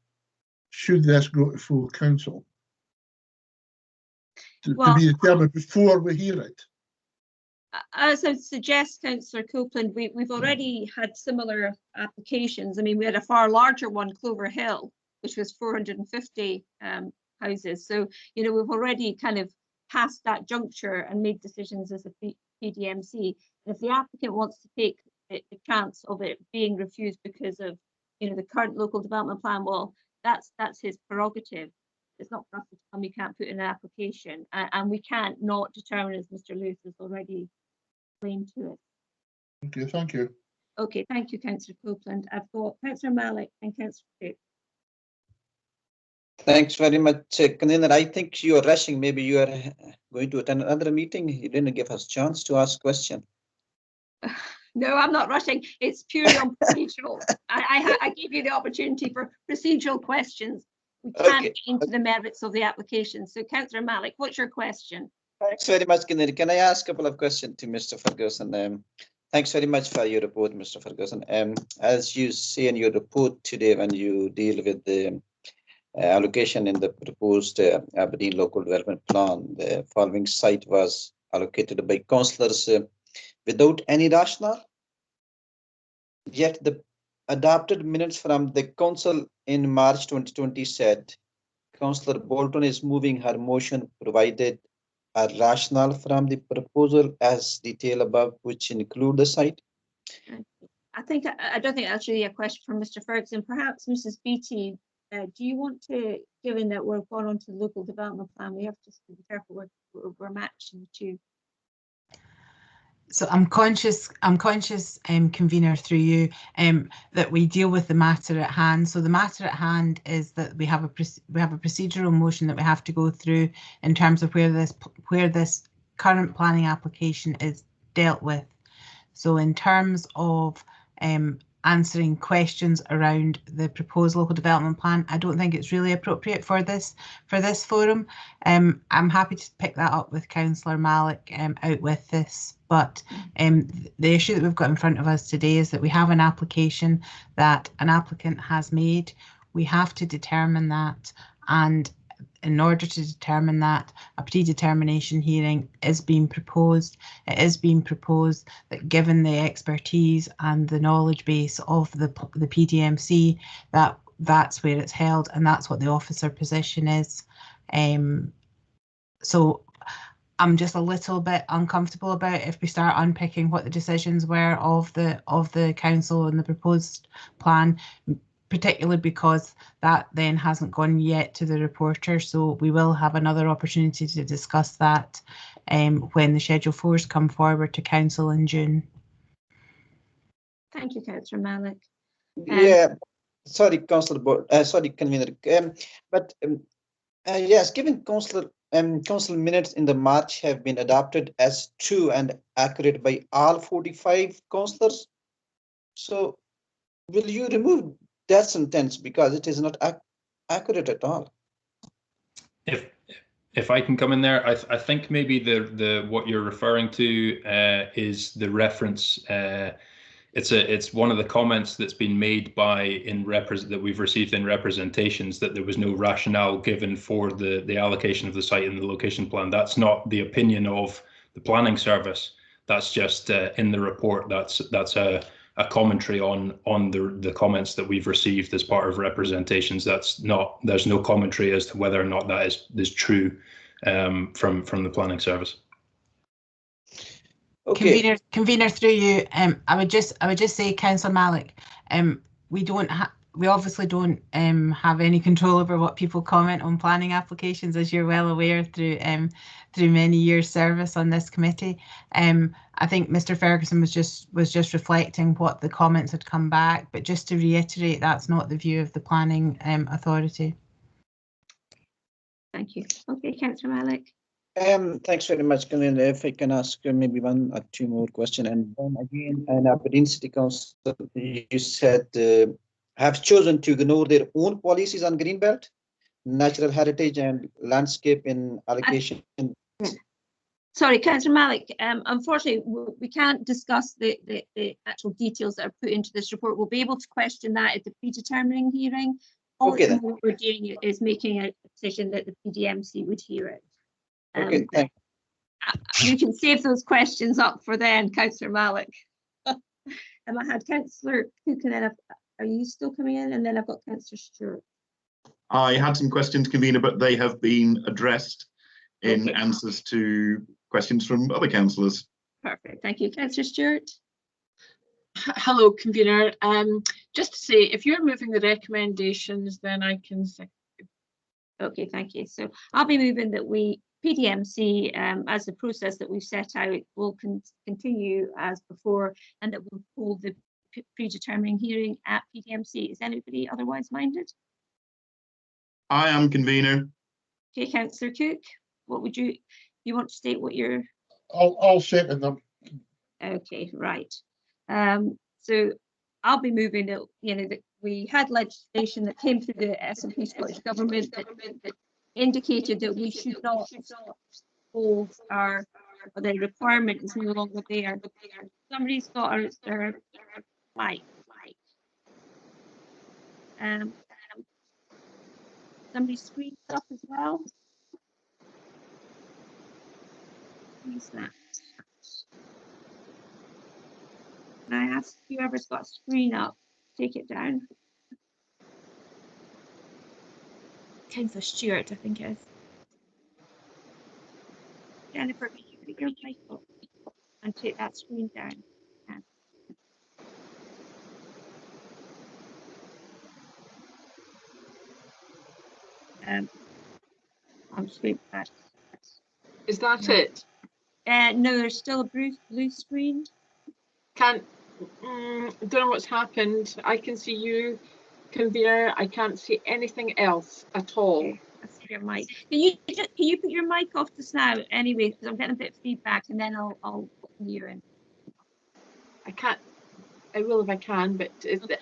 Speaker 9: should this go to full council to be determined before we hear it?
Speaker 1: As I suggest, Councillor Copeland, we've already had similar applications. I mean, we had a far larger one, Clover Hill, which was 450 houses. So, you know, we've already kind of passed that juncture and made decisions as a PDMC. And if the applicant wants to take the chance of it being refused because of, you know, the current local development plan, well, that's his prerogative. It's not for us to tell him he can't put in an application, and we can't not determine, as Mr. Lewis has already explained to us.
Speaker 9: Okay, thank you.
Speaker 1: Okay, thank you, Councillor Copeland. I've got Councillor Malik and Councillor Cook.
Speaker 12: Thanks very much, Convener. I think you are rushing. Maybe you are going to attend another meeting. You didn't give us a chance to ask question.
Speaker 1: No, I'm not rushing. It's purely on procedural. I gave you the opportunity for procedural questions. We can't get into the merits of the application. So, Councillor Malik, what's your question?
Speaker 12: Thanks very much, Convener. Can I ask a couple of questions to Mr. Ferguson? Thanks very much for your report, Mr. Ferguson. As you say in your report today, when you deal with the allocation in the proposed Aberdeen Local Development Plan, the following site was allocated by councillors without any rationale. Yet the adopted minutes from the council in March 2020 said Councillor Bolton is moving her motion provided a rationale from the proposal as detailed above, which include the site.
Speaker 1: I don't think that's really a question for Mr. Ferguson. Perhaps Mrs. Beattie, do you want to, given that we're going on to the local development plan, we have to be careful we're matching the two.
Speaker 4: So I'm conscious, Convener, through you, that we deal with the matter at hand. So the matter at hand is that we have a procedural motion that we have to go through in terms of where this current planning application is dealt with. So in terms of answering questions around the proposed local development plan, I don't think it's really appropriate for this forum. I'm happy to pick that up with Councillor Malik out with this, but the issue that we've got in front of us today is that we have an application that an applicant has made. We have to determine that, and in order to determine that, a predetermination hearing is being proposed. It is being proposed that, given the expertise and the knowledge base of the PDMC, that's where it's held, and that's what the officer position is. So I'm just a little bit uncomfortable about if we start unpicking what the decisions were of the council and the proposed plan, particularly because that then hasn't gone yet to the reporter. So we will have another opportunity to discuss that when the Schedule 4s come forward to council in June.
Speaker 1: Thank you, Councillor Malik.
Speaker 12: Yeah, sorry, Councillor, sorry, Convener. Yes, given council minutes in the March have been adopted as true and accurate by all 45 councillors. So will you remove that sentence because it is not accurate at all?
Speaker 10: If I can come in there, I think maybe the what you're referring to is the reference. It's one of the comments that's been made that we've received in representations that there was no rationale given for the allocation of the site in the location plan. That's not the opinion of the planning service. That's just in the report. That's a commentary on the comments that we've received as part of representations. There's no commentary as to whether or not that is true from the planning service.
Speaker 12: Okay.
Speaker 4: Convener, through you, I would just say, Councillor Malik, we obviously don't have any control over what people comment on planning applications, as you're well aware through many years' service on this committee. I think Mr. Ferguson was just reflecting what the comments had come back, but just to reiterate, that's not the view of the planning authority.
Speaker 1: Thank you. Okay, Councillor Malik.
Speaker 12: Thanks very much, Convener. If I can ask maybe one or two more questions, and then again, in Aberdeen City Council, you said have chosen to ignore their own policies on greenbelt, natural heritage, and landscape in allocation.
Speaker 1: Sorry, Councillor Malik. Unfortunately, we can't discuss the actual details that are put into this report. We'll be able to question that at the predetermining hearing.
Speaker 12: Okay,
Speaker 1: what we're doing is making a decision that the PDMC would hear it.
Speaker 12: Okay, thanks.
Speaker 1: You can save those questions up for then, Councillor Malik. I had Councillor Cook, and then are you still coming in? And then I've got Councillor Stewart.
Speaker 5: I had some questions, Convener, but they have been addressed in answers to questions from other councillors.
Speaker 1: Perfect, thank you. Councillor Stewart.
Speaker 13: Hello, Convener. Just to say, if you're moving the recommendations, then I can second.
Speaker 1: Okay, thank you. So I'll be moving that we PDMC, as the process that we've set out, will continue as before, and that we'll hold the predetermining hearing at PDMC. Is anybody otherwise minded?
Speaker 5: I am, convener.
Speaker 1: Okay, Councillor Cook, what would you want to state what you're?
Speaker 9: I'll second them.
Speaker 1: Okay, right. So I'll be moving that, that we had legislation that came through the SNP Scottish Government that indicated that we should not hold or the requirement is no longer there. Somebody's got their mic. Somebody's screen's up as well. Who's that? Can I ask whoever's got a screen up, take it down?
Speaker 2: Councillor Stewart, I think it is.
Speaker 1: Jennifer, can you put your mic up and take that screen down? I'm just waiting for that.
Speaker 13: Is that it?
Speaker 1: No, there's still a blue screen.
Speaker 13: Don't know what's happened. I can see you, convener. I can't see anything else at all.
Speaker 1: Okay, I see your mic. Can you put your mic off just now anyway, because I'm getting a bit of feedback, and then I'll put you in.
Speaker 13: I can't. I will if I can, but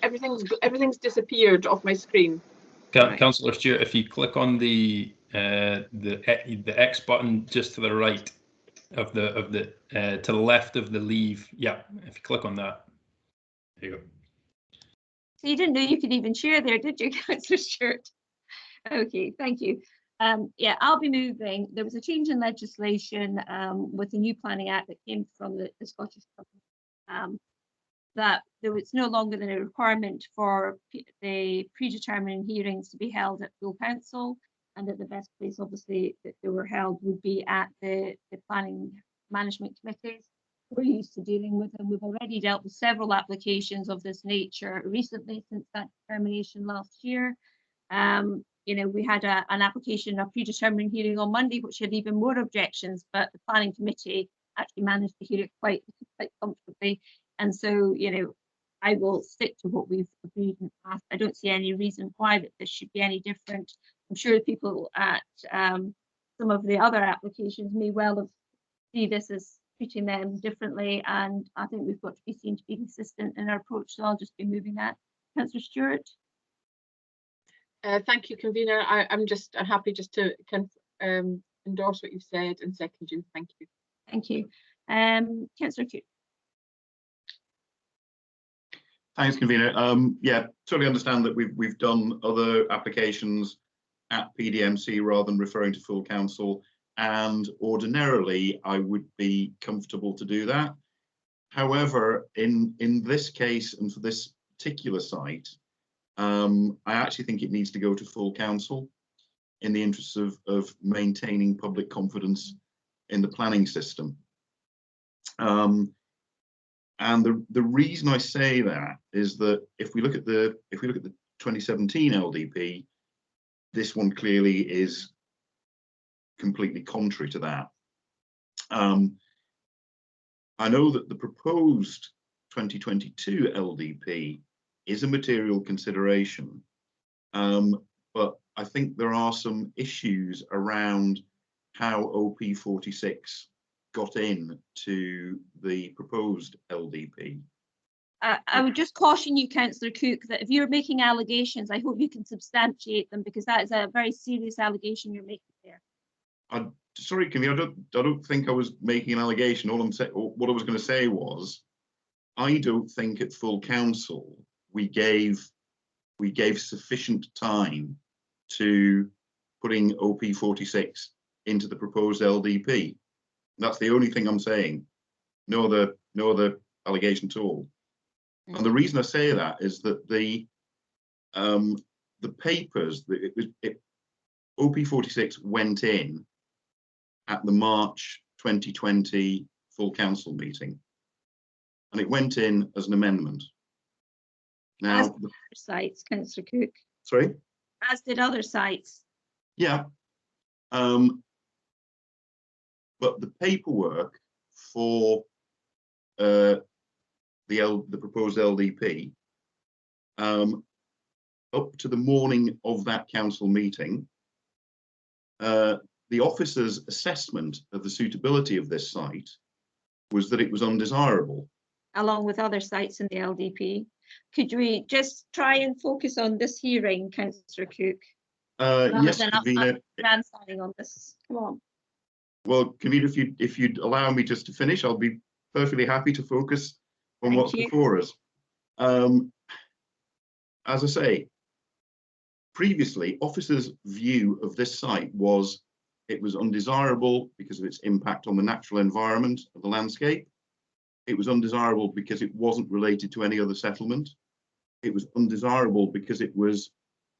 Speaker 13: everything's disappeared off my screen.
Speaker 1: Right.
Speaker 10: Councillor Stewart, if you click on the X button just to the right of the to the left of the leave, yeah, if you click on that, there you go.
Speaker 1: So you didn't know you could even share there, did you, Councillor Stewart? Okay, thank you. Yeah, I'll be moving. There was a change in legislation with the new planning act that came from the Scottish Government, that there was no longer a requirement for the predetermined hearings to be held at full council, and that the best place obviously that they were held would be at the planning management committees. We're used to dealing with them. We've already dealt with several applications of this nature recently since that determination last year. We had an application, a predetermined hearing on Monday, which had even more objections, but the planning committee actually managed to hear it quite comfortably. And so, I will stick to what we've agreed in the past. I don't see any reason why that this should be any different. I'm sure people at some of the other applications may well have see this as treating them differently, and I think we've got to be seen to be consistent in our approach. So I'll just be moving that. Councillor Stewart.
Speaker 13: Thank you, convener. I'm happy just to endorse what you've said and second you. Thank you.
Speaker 1: Thank you. Councillor Cook.
Speaker 5: Thanks, convener. Yeah, totally understand that we've done other applications at PDMC rather than referring to full council, and ordinarily I would be comfortable to do that. However, in this case and for this particular site, I actually think it needs to go to full council in the interests of maintaining public confidence in the planning system. And the reason I say that is that if we look at the 2017 LDP, this one clearly is completely contrary to that. I know that the proposed 2022 LDP is a material consideration, but I think there are some issues around how OP46 got in to the proposed LDP.
Speaker 1: I would just caution you, Councillor Cook, that if you're making allegations, I hope you can substantiate them, because that is a very serious allegation you're making there.
Speaker 5: Sorry, Kimmy, I don't think I was making an allegation. All I'm saying, what I was going to say was, I don't think at full council we gave sufficient time to putting OP46 into the proposed LDP. That's the only thing I'm saying. No other allegation at all. And the reason I say that is that the papers, OP46 went in at the March 2020 full council meeting, and it went in as an amendment. Now,
Speaker 1: as did other sites, Councillor Cook.
Speaker 5: Sorry?
Speaker 1: As did other sites.
Speaker 5: Yeah. But the paperwork for the proposed LDP up to the morning of that council meeting, the officer's assessment of the suitability of this site was that it was undesirable.
Speaker 1: Along with other sites in the LDP. Could we just try and focus on this hearing, Councillor Cook?
Speaker 5: Yes, convener.
Speaker 1: Grandstanding on this. Come on.
Speaker 5: Well, convener, if you'd allow me just to finish, I'll be perfectly happy to focus on what's before us. As I say, previously, officers' view of this site was it was undesirable because of its impact on the natural environment of the landscape. It was undesirable because it wasn't related to any other settlement. It was undesirable because it was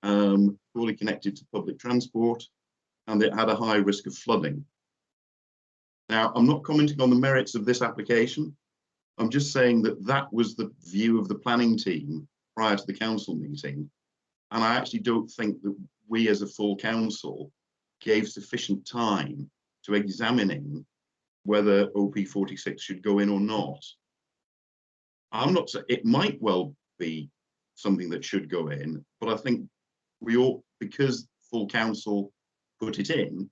Speaker 5: poorly connected to public transport, and it had a high risk of flooding. Now, I'm not commenting on the merits of this application. I'm just saying that that was the view of the planning team prior to the council meeting. And I actually don't think that we as a full council gave sufficient time to examining whether OP46 should go in or not. I'm not saying it might well be something that should go in, but I think we ought, because full council put it in,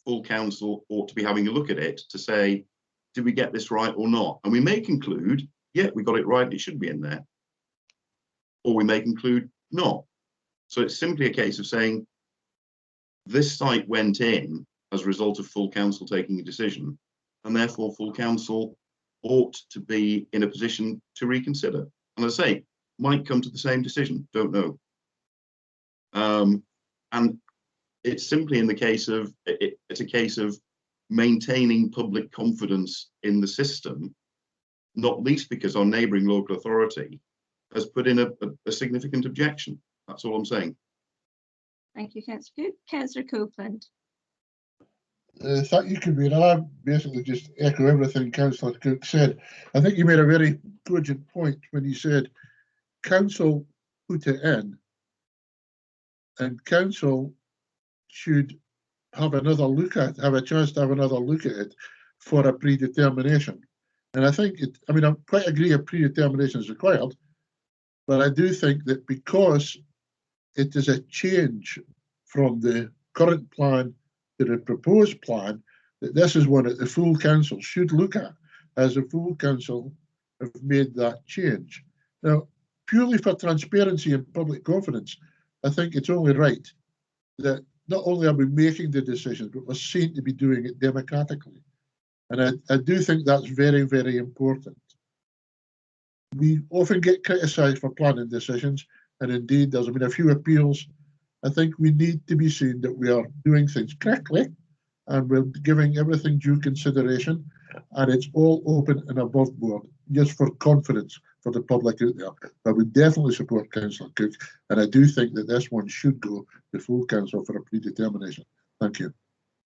Speaker 5: full council ought to be having a look at it to say, did we get this right or not? And we may conclude, yeah, we got it right, it should be in there. Or we may conclude not. So it's simply a case of saying, this site went in as a result of full council taking a decision, and therefore full council ought to be in a position to reconsider. And as I say, might come to the same decision, don't know. And it's simply in the case of, it's a case of maintaining public confidence in the system, not least because our neighbouring local authority has put in a significant objection. That's all I'm saying.
Speaker 1: Thank you, Councillor Cook. Councillor Copeland.
Speaker 9: Thank you, convener. I basically just echo everything Councillor Cook said. I think you made a very cogent point when you said council put it in, and council should have another look at, have a chance to have another look at it for a predetermination. And I think it, I mean, I quite agree a predetermination is required, but I do think that because it is a change from the current plan to the proposed plan, that this is one that the full council should look at, as the full council have made that change. Now, purely for transparency and public confidence, I think it's only right that not only are we making the decisions, but we're seen to be doing it democratically. And I do think that's very, very important. We often get criticised for planning decisions, and indeed there's been a few appeals. I think we need to be seen that we are doing things correctly and we're giving everything due consideration, and it's all open and above board, just for confidence for the public out there. But we definitely support Councillor Cook, and I do think that this one should go to full council for a predetermination. Thank you.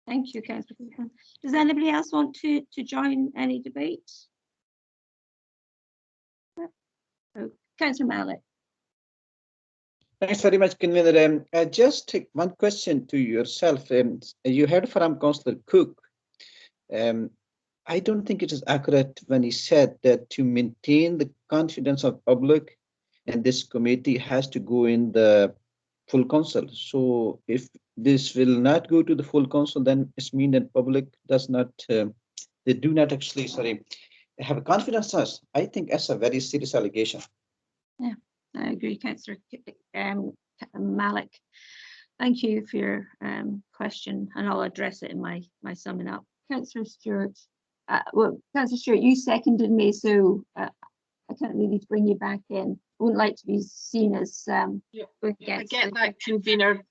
Speaker 1: Thank you, Councillor Cook. Does anybody else want to join any debate? Oh, Councillor Malik.
Speaker 12: Thanks very much, convener. Just take one question to yourself. You heard from Councillor Cook. I don't think it is accurate when he said that to maintain the confidence of public, and this committee has to go in the full council. So if this will not go to the full council, then it's mean that public does not, they do not actually, have confidence in us. I think that's a very serious allegation.
Speaker 1: Yeah, I agree, Councillor Malik. Thank you for your question, and I'll address it in my summing up. Councillor Stewart. Well, Councillor Stewart, you seconded me, so I can't really bring you back in. I wouldn't like to be seen as
Speaker 13: yeah, I get that, convener,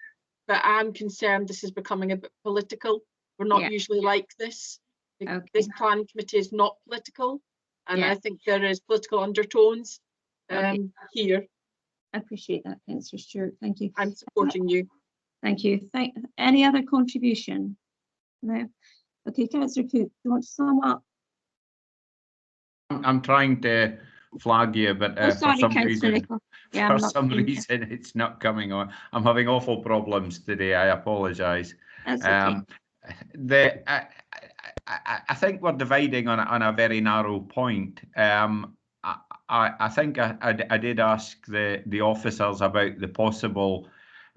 Speaker 13: but I'm concerned this is becoming a bit political. We're not usually like this. Okay. This planning committee is not political, and I think there is political undertones here.
Speaker 1: I appreciate that, Councillor Stewart. Thank you.
Speaker 13: I'm supporting you.
Speaker 1: Thank you. Any other contribution? No. Okay, Councillor Cook, do you want to sum up?
Speaker 3: I'm trying to flag you, but
Speaker 1: sorry,
Speaker 3: for some reason,
Speaker 1: it's
Speaker 3: not coming on. I'm having awful problems today. I apologise.
Speaker 1: That's okay.
Speaker 3: I think we're dividing on a very narrow point. I think I did ask the officers about the possible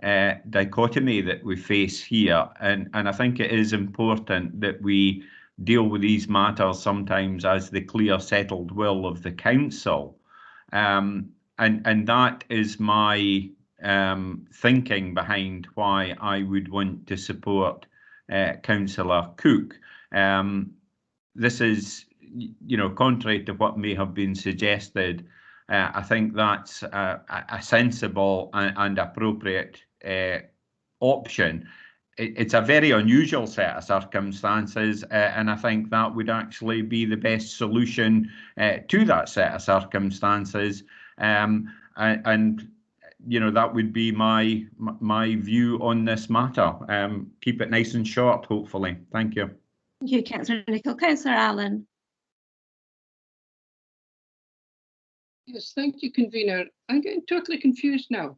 Speaker 3: dichotomy that we face here, and I think it is important that we deal with these matters sometimes as the clear settled will of the council, and that is my thinking behind why I would want to support Councillor Cook. This is, contrary to what may have been suggested. I think that's a sensible and appropriate option. It's a very unusual set of circumstances, and I think that would actually be the best solution to that set of circumstances. And that would be my view on this matter. Keep it nice and short, hopefully. Thank you.
Speaker 1: Thank you, Councillor Nicholl. Councillor Allen.
Speaker 7: Yes, thank you, convener. I'm getting totally confused now.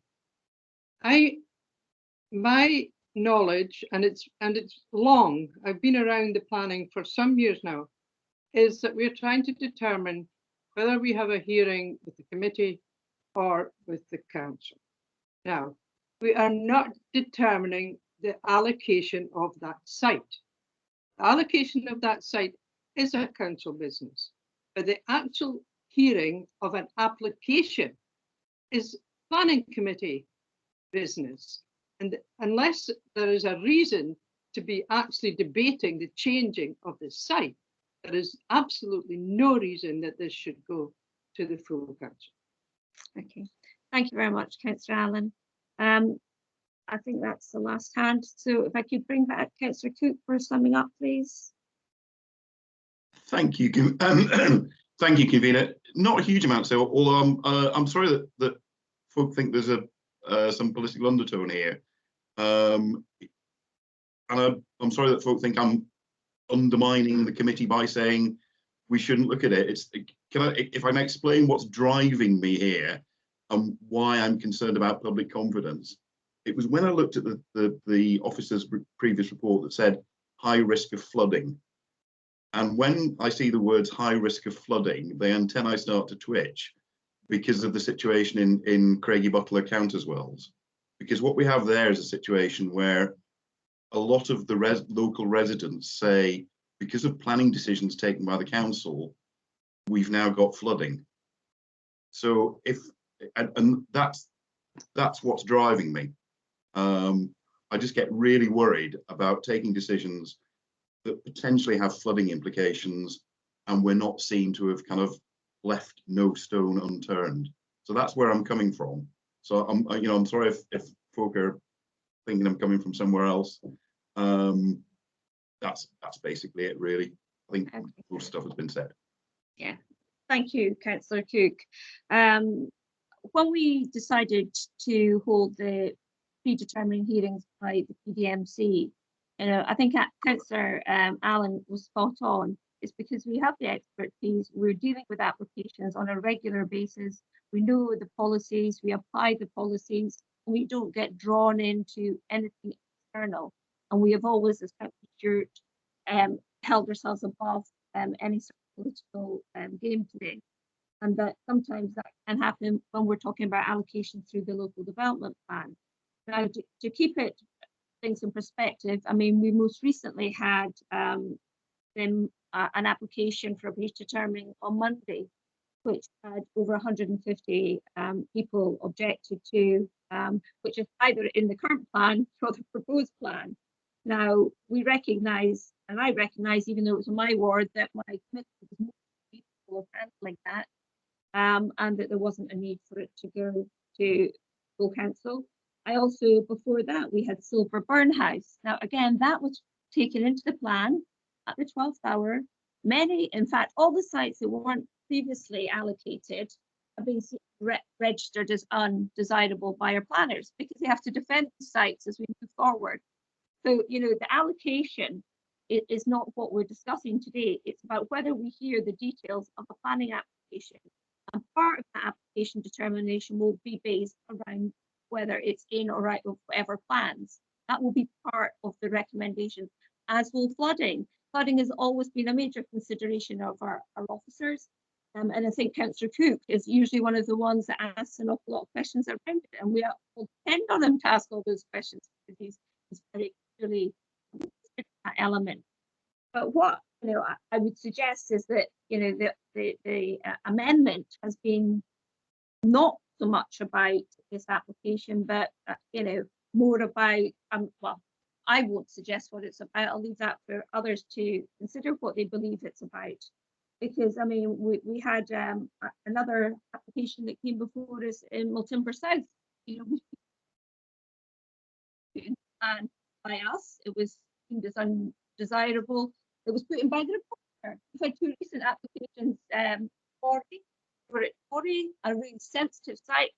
Speaker 7: My knowledge, and it's long, I've been around the planning for some years now, is that we're trying to determine whether we have a hearing with the committee or with the council. Now, we are not determining the allocation of that site. The allocation of that site is a council business, but the actual hearing of an application is planning committee business. And unless there is a reason to be actually debating the changing of the site, there is absolutely no reason that this should go to the full council.
Speaker 1: Okay, thank you very much, Councillor Allen. I think that's the last hand. So if I could bring back Councillor Cook for summing up, please.
Speaker 5: Thank you. Thank you, convener. Not a huge amount, so although I'm sorry that folk think there's some political undertone here, and I'm sorry that folk think I'm undermining the committee by saying we shouldn't look at it. If I may explain what's driving me here and why I'm concerned about public confidence. It was when I looked at the officer's previous report that said high risk of flooding. And when I see the words high risk of flooding, the antennae start to twitch because of the situation in Craigie Butler Counterswells. Because what we have there is a situation where a lot of the local residents say, because of planning decisions taken by the council, we've now got flooding. So and that's what's driving me. I just get really worried about taking decisions that potentially have flooding implications, and we're not seen to have kind of left no stone unturned. So that's where I'm coming from. So I'm sorry if folk are thinking I'm coming from somewhere else. That's basically it, really. I think most stuff has been said.
Speaker 1: Yeah, thank you, Councillor Cook. When we decided to hold the predetermined hearings by the PDMC, I think Councillor Allen was spot on. It's because we have the expertise, we're dealing with applications on a regular basis, we know the policies, we apply the policies, and we don't get drawn into anything external. And we have always, as Councillor Stewart, held ourselves above any sort of political game today. And that sometimes that can happen when we're talking about allocation through the local development plan. Now, to keep things in perspective, I mean, we most recently had an application for a predetermining on Monday, which had over 150 people objected to, which is either in the current plan or the proposed plan. Now, we recognise, and I recognise, even though it was in my ward, that my committee was more capable of handling that, and that there wasn't a need for it to go to full council. I also, before that, we had Silver Burn House. Now, again, that was taken into the plan at the 12th hour. Many, in fact, all the sites that weren't previously allocated have been registered as undesirable by our planners because they have to defend the sites as we move forward. So, the allocation is not what we're discussing today. It's about whether we hear the details of the planning application. And part of the application determination will be based around whether it's in or out of whatever plans. That will be part of the recommendation, as will flooding. Flooding has always been a major consideration of our officers. And I think Councillor Cook is usually one of the ones that asks an awful lot of questions around it, and we will depend on him to ask all those questions because he's very clearly that element. But what I would suggest is that the amendment has been not so much about this application, but more about well, I won't suggest what it's about. I'll leave that for others to consider what they believe it's about. Because I mean, we had another application that came before us in Multimber South. And by us, it was deemed as undesirable. It was put in by the reporter. We've had two recent applications, 40, a really sensitive site.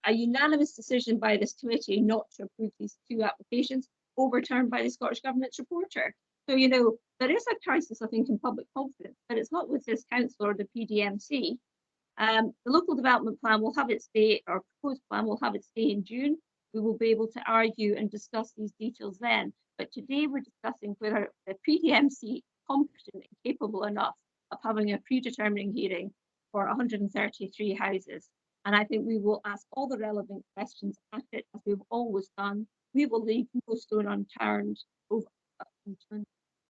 Speaker 1: A unanimous decision by this committee not to approve these two applications, overturned by the Scottish Government's reporter. So, there is a crisis, I think, in public confidence, but it's not with this council or the PDMC. The local development plan will have its day, or proposed plan will have its day in June. We will be able to argue and discuss these details then. But today we're discussing whether the PDMC is competent and capable enough of having a predetermining hearing for 133 houses. And I think we will ask all the relevant questions at it, as we've always done. We will leave no stone unturned.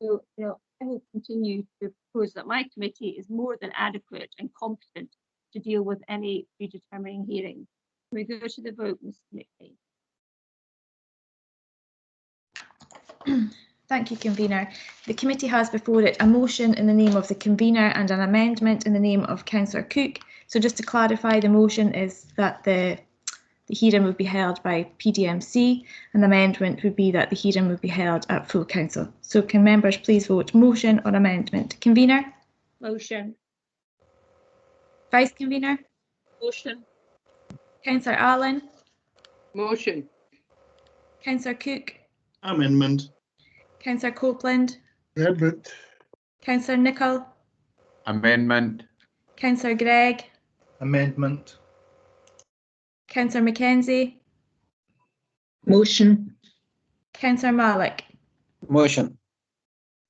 Speaker 1: So, I will continue to propose that my committee is more than adequate and competent to deal with any predetermining hearing. Can we go to the vote, Ms. McKay?
Speaker 2: Thank you, Convener. The committee has before it a motion in the name of the convener and an amendment in the name of Councillor Cook. So just to clarify, the motion is that the hearing would be held by PDMC, and the amendment would be that the hearing would be held at full council. So can members please vote motion or amendment? Convener?
Speaker 1: Motion.
Speaker 2: Vice Convener?
Speaker 1: Motion.
Speaker 2: Councillor Allen?
Speaker 7: Motion.
Speaker 2: Councillor Cook?
Speaker 5: Amendment.
Speaker 2: Councillor Copeland?
Speaker 9: Amendment.
Speaker 2: Councillor Nicholl?
Speaker 3: Amendment.
Speaker 2: Councillor Gregg?
Speaker 8: Amendment.
Speaker 2: Councillor Mackenzie?
Speaker 14: Motion.
Speaker 2: Councillor Malik?
Speaker 12: Motion.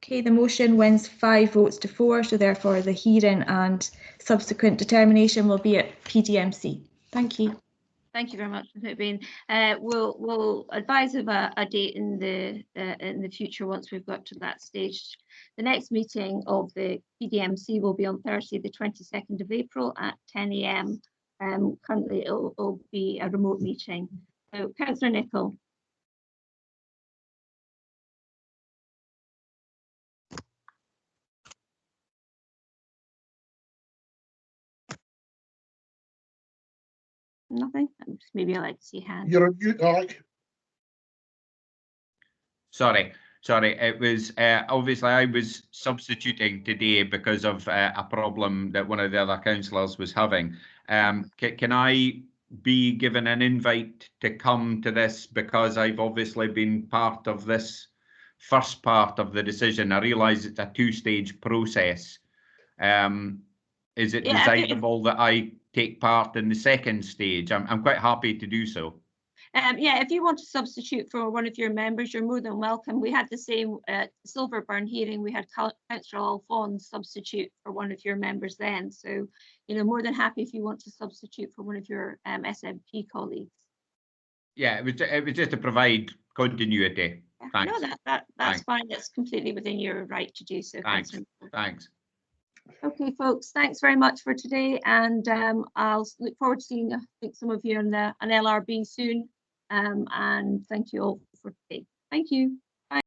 Speaker 2: Okay, the motion wins 5 votes to 4, so therefore the hearing and subsequent determination will be at PDMC. Thank you.
Speaker 1: Thank you very much, Ms. McBain. We'll advise of a date in the future once we've got to that stage. The next meeting of the PDMC will be on Thursday, the 22nd of April at 10 AM. Currently, it'll be a remote meeting. So, Councillor Nicholl. Nothing. Maybe I like to see hands.
Speaker 9: You're on mute, Alec.
Speaker 3: Sorry. It was obviously I was substituting today because of a problem that one of the other councillors was having. Can I be given an invite to come to this, because I've obviously been part of this first part of the decision? I realise it's a two-stage process. Is it desirable that I take part in the second stage? I'm quite happy to do so.
Speaker 1: Yeah, if you want to substitute for one of your members, you're more than welcome. We had the same Silverburn hearing. We had Councillor Alphonse substitute for one of your members then. So, more than happy if you want to substitute for one of your SNP colleagues. Yeah,
Speaker 3: it was just to provide continuity.
Speaker 1: Yeah.
Speaker 3: Thanks.
Speaker 1: No, that's Thanks. Fine. That's completely within your right to do so.
Speaker 3: Thanks.
Speaker 1: Okay, folks, thanks very much for today, and I'll look forward to seeing, I think, some of you on LRB soon, and thank you all for today. Thank you.